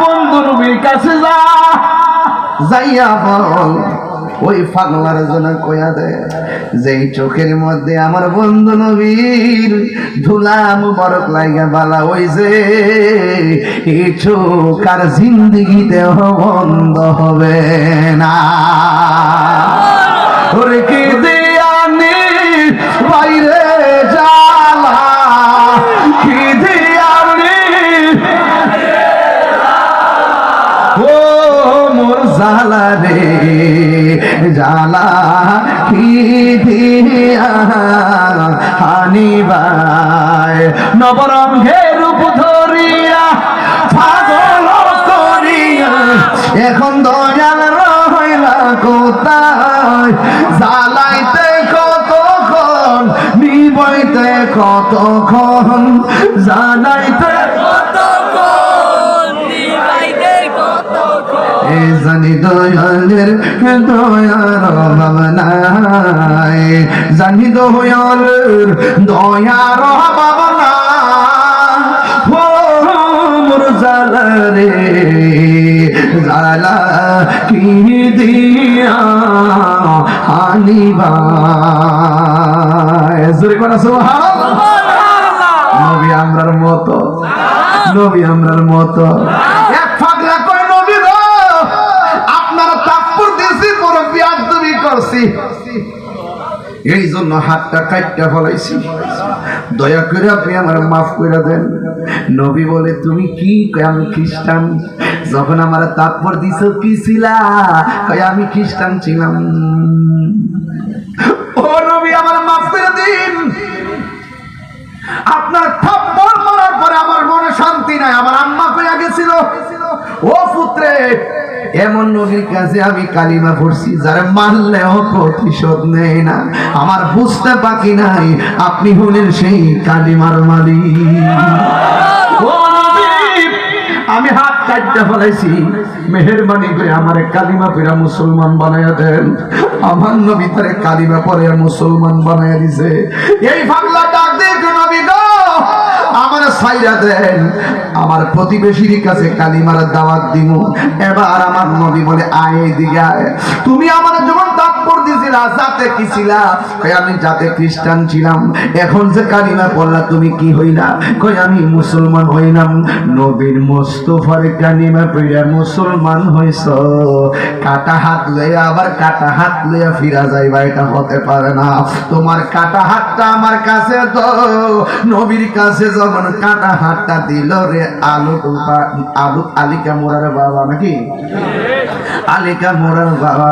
বন্ধু নবীর কাছে যা, যাইয়া বল ওই পাগলার জন্য কয়া দে যেই চোখের মধ্যে আমার বন্ধু নবীর ধুলা মুবারক লাগা বালা হইছে, এই চোখ আর জিন্দেগিতে বন্ধ হবে না। ওরে কি দিয়ানি বাইরে জ্বালা, কি দিয়ানি ও মোর জালা রে জালা, কি দিয়া হানিবাই নবরঙ্গের রূপ ধরিয়া পাগল করিয়া, এখন দয়াল রহিলা কোথায়, জ্বালাইতে কতক্ষণ নিবইতে কতক্ষণ, জানাইতে জানি দয়ালের দয়ার অভাব নাই, জানি দয়ালের দয়ার অভাব নাই। ও মোর জালা রে জালা কি দিয়া হানিবা জোরে কোন সুবহানাল্লাহ। নবী আমরার মতো, নবী আমরার মতো। এক পাগলা কয় নবী গো আপনার তাকবীর দিছি বড় বিয়াদবি করছি, এই জন্য হাতটা কাটটা ফলাইছি, দয়া করে আপনি আমার মাফ করে দেন। নবী বলে তুমি কি? আমি খ্রিস্টান। যখন আমার তাকবীর দিছো কি ছিলা? আমি খ্রিস্টান ছিলাম। ও নবী আমার মাফ করে দিন, আপনার থাপ্পড় মারার পরে আমার মনে শান্তি নাই। আমার আম্মা কইয়া গেছিল ও পুত্রে এমন নবীর কাছে আমি কালিমা পড়ছি যারা মানলেও প্রতিশোধ নেই না। আমার বুঝতে বাকি নাই আপনি হলেন সেই কালিমার মালিক। ও নবী আমি হাত কাটতে ফেলাইছি, মেহেরবানি করে আমার কালিমা পড়া মুসলমান বানাইয়া দেন। আমার নবী তারে কালিমা পড়ে মুসলমান বানাইয়া দিছে। এই পাগলা ডাক দেখ নবী গো আমার সাইরা দেন, আমার প্রতিবেশীর কাছে কালিমার দাওয়াত দিব। এবার আমার নবী বলে আয় এদিকে আয়। তুমি আমার যখন তাকবীর দিছিলা যাতে কি ছিলা? কই আমি যাতে খ্রিস্টান ছিলাম। এখন যে কালিমা পড়লা তুমি কি হইলা? কই আমি মুসলমান হইলাম। নবীর মুস্তাফার কালিমা পড়া মুসলমান হইছ, কাটা হাত লইয়া আবার কাটা হাত লইয়া ফিরা যাইবা এটা হতে পারে না। তোমার কাটা হাতটা আমার কাছে দাও। নবীর কাছে যখন কাটা হাতটা দিল রে আলু আলিকা মোরার বাবা নাকি আলিকা মোরার বাবা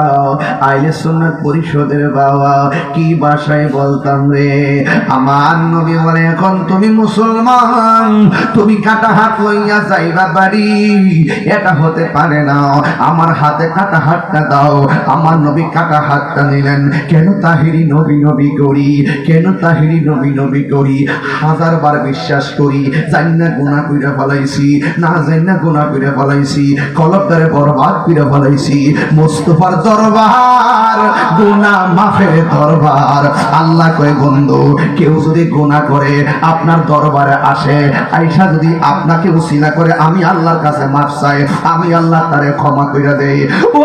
আইলে সুন্নাত পরিষদের বাবা কি ভাষায় বলতাম রে। আমার নবী বলে এখন তুমি মুসলমান, তুমি কাটা হাত লইয়া যাইবা বাড়ি, এটা হতে পারে না। আমার হাতে কাটা হাতটা দাও। আমার নবী কাটা হাতটা নিলেন। কেন তাহিরি নবী নবী করি, কেন তাহিরি নবী নবী করি? হাজারবার বিশ্বাস করি জান্না গুনাহ কইরা ফলাইছি, না জান্না গুনাহ কইরা ফলাইছি, কলবটারে বরবাদ কইরা ফলাইছি। মুস্তাফার দরবার গুনাহ মাফের দরবার। আল্লাহ কয় বন্ধু কেউ যদি গুনাহ করে আপনার দরবারে আসে, আয়েশা যদি আপনাকে উসিলা করে আমি আল্লাহর কাছে মাফ চাই, আমি আল্লাহ তারে ক্ষমা কইরা দেই। ও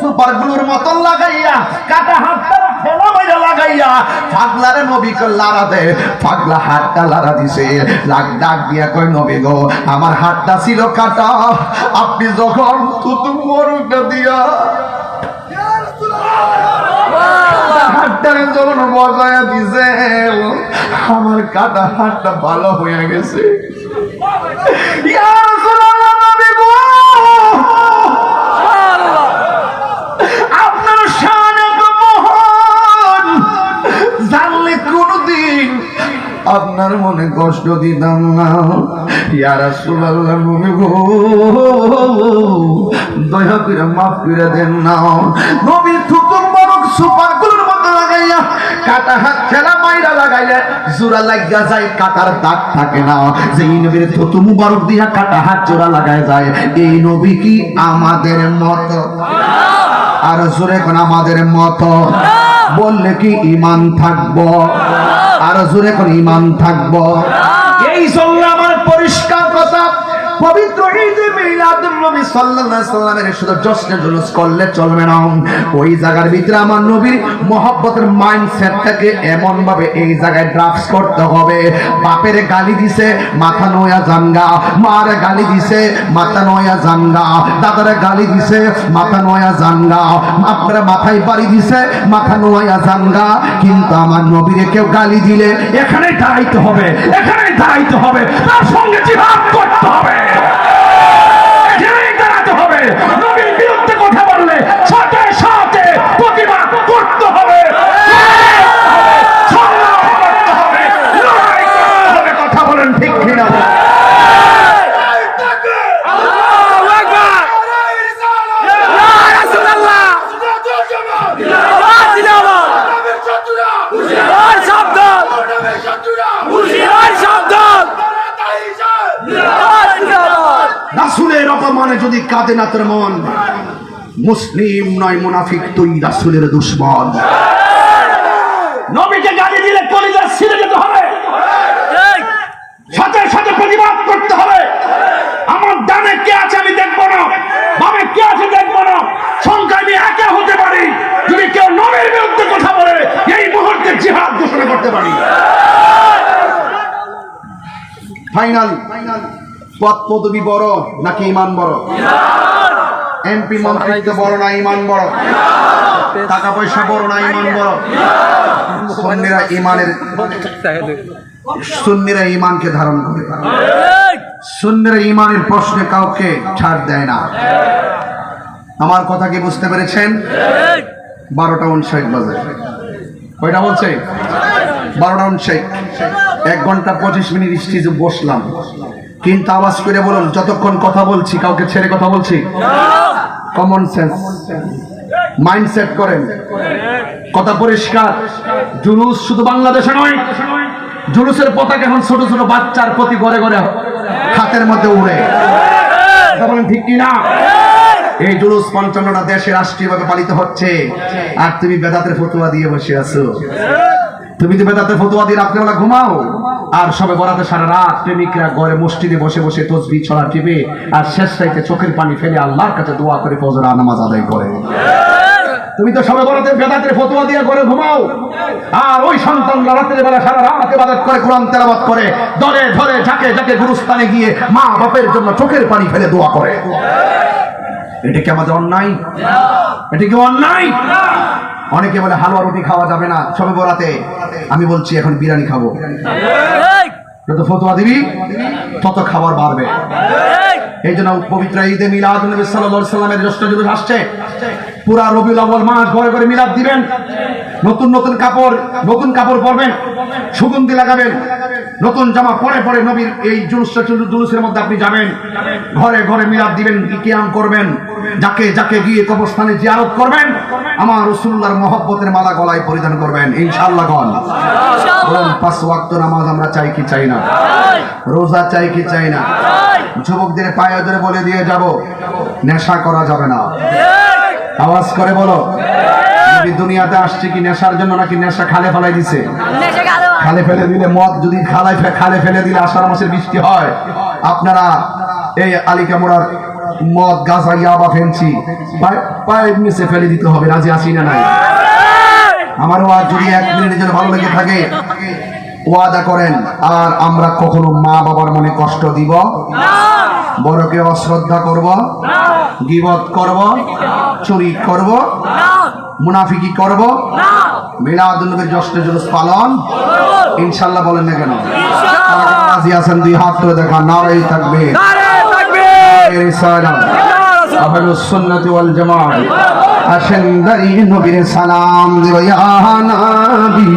সুপারগুলোর মতন লাগাইয়া কাটা হাতটা ফেলা বাইরা লাগাইয়া পাগলারে নবী কে লাড়া দে। পাগলা হাতটা লাড়া দিছে, লাগ ডাক দিয়া কয় নবী গো আমার হাতটা ছিল কাটা, আপনি যখন তুতু মরুকটা দিয়া হাতটারে যখন বজায়া দিছে আমার কাটা হাতটা ভালো হয়ে গেছে। ইয়া রাসূলুল্লাহ নবী গো আপনার মনে কষ্ট দিতাম না। ইয়া রাসূলুল্লাহ নবী গো দয়া করে মাফ করে দেন না। নবী থুতুর বরক সুপারগুলোর মতো লাগাইয়া কাটা হাত খেলা মাইরা লাগাইলে জোড়া লাগা যায়, কাটার দাগ থাকে না। যেই নবীর থুতু মুবারক দিয়া কাটা হাত জোড়া লাগায় যায়, এই নবী কি আমাদের মতো? আর জোরে কোন আমাদের মতো বললে কি ঈমান থাকবো? আর জোরে কোন ঈমান থাকবো? এই জন্য আমার পরিষ্কার কথা, পবিত্র ঈদে মিলাদুন নবী সাল্লাল্লাহু আলাইহি সাল্লামের শুধু জশ্নে জুলুস করলে চলবে না। ওই জায়গার ভিতরে আমার নবীর মহব্বতের মাইন্ডসেটটাকে এমন ভাবে এই জায়গায় ড্রাফটস করতে হবে। বাপের গালি দিছে মাথা নয়া জানগা, মার গালি দিছে মাথা নয়া জানগা, দাদার গালি দিছে মাথা নয়া জানগা, আপনার মাথায় বাড়ি দিছে মাথা নয়া জানগা। কিন্তু আমার নবীরে কেউ গালি দিলে এখানে দাঁড়াইতে হবে, এখানে দাঁড়াইতে হবে, তার সঙ্গে জিহাদ করতে হবে, দাঁড়াতে হবে। নবীর বিরুদ্ধে কথা বললে সাথে সাথে প্রতিবাদ করতে হবে, কথা বলেন ঠিক কিনা? রাসূলের অপমানে যদি কাঁদে না তোর মন, মুসলিম নয় মুনাফিক, তুই রাসূলের দুশমন। নবীকে গালি দিলে কলিজা ছিঁড়ে যেতে হবে, সাথে সাথে প্রতিবাদ করতে হবে। আমার ডানে কে আছে আমি দেখবো না, বামে কে আছে দেখবো না, সংখ্যায় আমি একা হতে পারি। যদি কেউ নবীর বিরুদ্ধে কথা বলে এই মুহূর্তে জিহাদ ঘোষণা করতে পারি। ফাইনাল, পদ পদবি বড় নাকি ইমান বড়? এমপি মন্ত্রিত্ব বড় না ইমান বড়? টাকা পয়সা বড় না ইমান বড়? সুন্নিরা ইমানকে ধারণ করে, সুন্নিরা ইমানের প্রশ্নে কাউকে ছাড় দেয় না। আমার কথা কি বুঝতে পেরেছেন? 12টা 59 বাজে। কয়টা বলছে? 12টা 59। 1 ঘন্টা 25 মিনিট স্টেজে বসলাম, কিন্তু আওয়াজ করে বলুন যতক্ষণ কথা বলছি কাউকে ছেড়ে কথা বলছি? কমন সেন্স, মাইন্ডসেট করেন। কথা পরিষ্কার। জুলুস শুধু বাংলাদেশে নয়, জুলুসের পতাকা এখন ছোট ছোট বাচ্চার প্রতি ঘরে ঘরে হাতের মধ্যে উড়ে। বলেন ঠিক কিনা? এই জুলুস 55টা দেশে রাষ্ট্রীয়ভাবে পালিত হচ্ছে, আর তুমি বেদাতের ফতোয়া দিয়ে বসে আছো। তুমি তো বেদাতের ফতোয়া দিয়ে রাত্রেবেলা ঘুমাও, আর সবে বরাতে সারা রাত প্রেমিকরা ঘরে মসজিদে বসে বসে তসবিহ ছড়া টিপে আর শেষ রাইতে চোখের পানি ফেলে আল্লাহর কাছে দোয়া করে ফজর নামাজ আদায় করে। তুমি তো সবে বরাতে বেদাতের ফতোয়া দিয়ে ঘরে ঘুমাও, আর ওই সন্তানরা রাতের বেলা সারা রাত ইবাদত করে, কোরআন তেলাওয়াত করে, দলে ধরে ঝাঁকে ঝাঁকে গুরুস্থানে গিয়ে মা বাপের জন্য চোখের পানি ফেলে দোয়া করে। এটা কি আমাদের অন্যায়? এটা কি অন্যায়? অনেকে বলে হালুয়া রুটি খাওয়া যাবে না সবে বরাতে, আমি বলছি এখন বিরিয়ানি খাবো। যত ফতোয়া দিবি তত খাবার বাড়বে। এই জন্য পবিত্র ঈদে মিলাদ নবী সাল্লাল্লাহু আলাইহি সাল্লামের জ্যৈষ্ঠ জুলুস আসছে, পুরা রবিউল আউয়াল মাস ঘরে ঘরে মিলাদ দিবেন, নতুন নতুন কাপড় পরবেন, সুগন্ধি লাগাবেন, নতুন জামা পরে পরে নবীর এই জুলুসের মধ্যে আপনি যাবেন, ঘরে ঘরে মিলাদ দিবেন, কিয়াম করবেন, যাকে যাকে গিয়ে কবরস্থানে জিয়ারত করবেন, আমার রাসূলুল্লাহর মহব্বতের মালা গলায় পরিধান করবেন ইনশাআল্লাহ। বলুন 5 ওয়াক্ত নামাজ আমরা চাই কি চাই না? রোজা চাই কি চাই না? যুবকদের পায়ে ধরে বলে দিয়ে যাব, নেশা করা যাবে না। আওয়াজ করে বলো, নবী দুনিয়াতে আসছে কি নেশার জন্য নাকি নেশা খালে ফেলাই দিছে? খালে ফেলে দিলে, মদ যদি খালে ফেলে দিলে আষাঢ় মাসের বৃষ্টি হয়। আপনারা এই আলিকামোড়ার মদ গাঁজা ইয়াবা ফেলছি পায়ের নিচে ফেলে দিতে হবে, রাজি আছি না নাই? আমার ওয়াজ যদি 1 মিনিটের জন্য ভালো লেগে থাকে ওয়াদা করেন, আর আমরা কখনো মা বাবার মনে কষ্ট দিব না, বড়কে অশ্রদ্ধা করব না, গীবত করব, চুরি করব না, মুনাফিকি করব না, মিলাদুন নবীর জ্যৈষ্ঠ জুলুস পালন ইনশাআল্লাহ। বলেন না কেন? ইনশাআল্লাহ। রাজি আছেন? 2 হাত তুলে দেখা, নারে তাকবীর, নারে তাকবীর, রিসালাত, আহলুস সুন্নাত ওয়াল জামাআত। আসেন দাঁড়িয়ে নবীর সালাম দিব, ইয়া নবী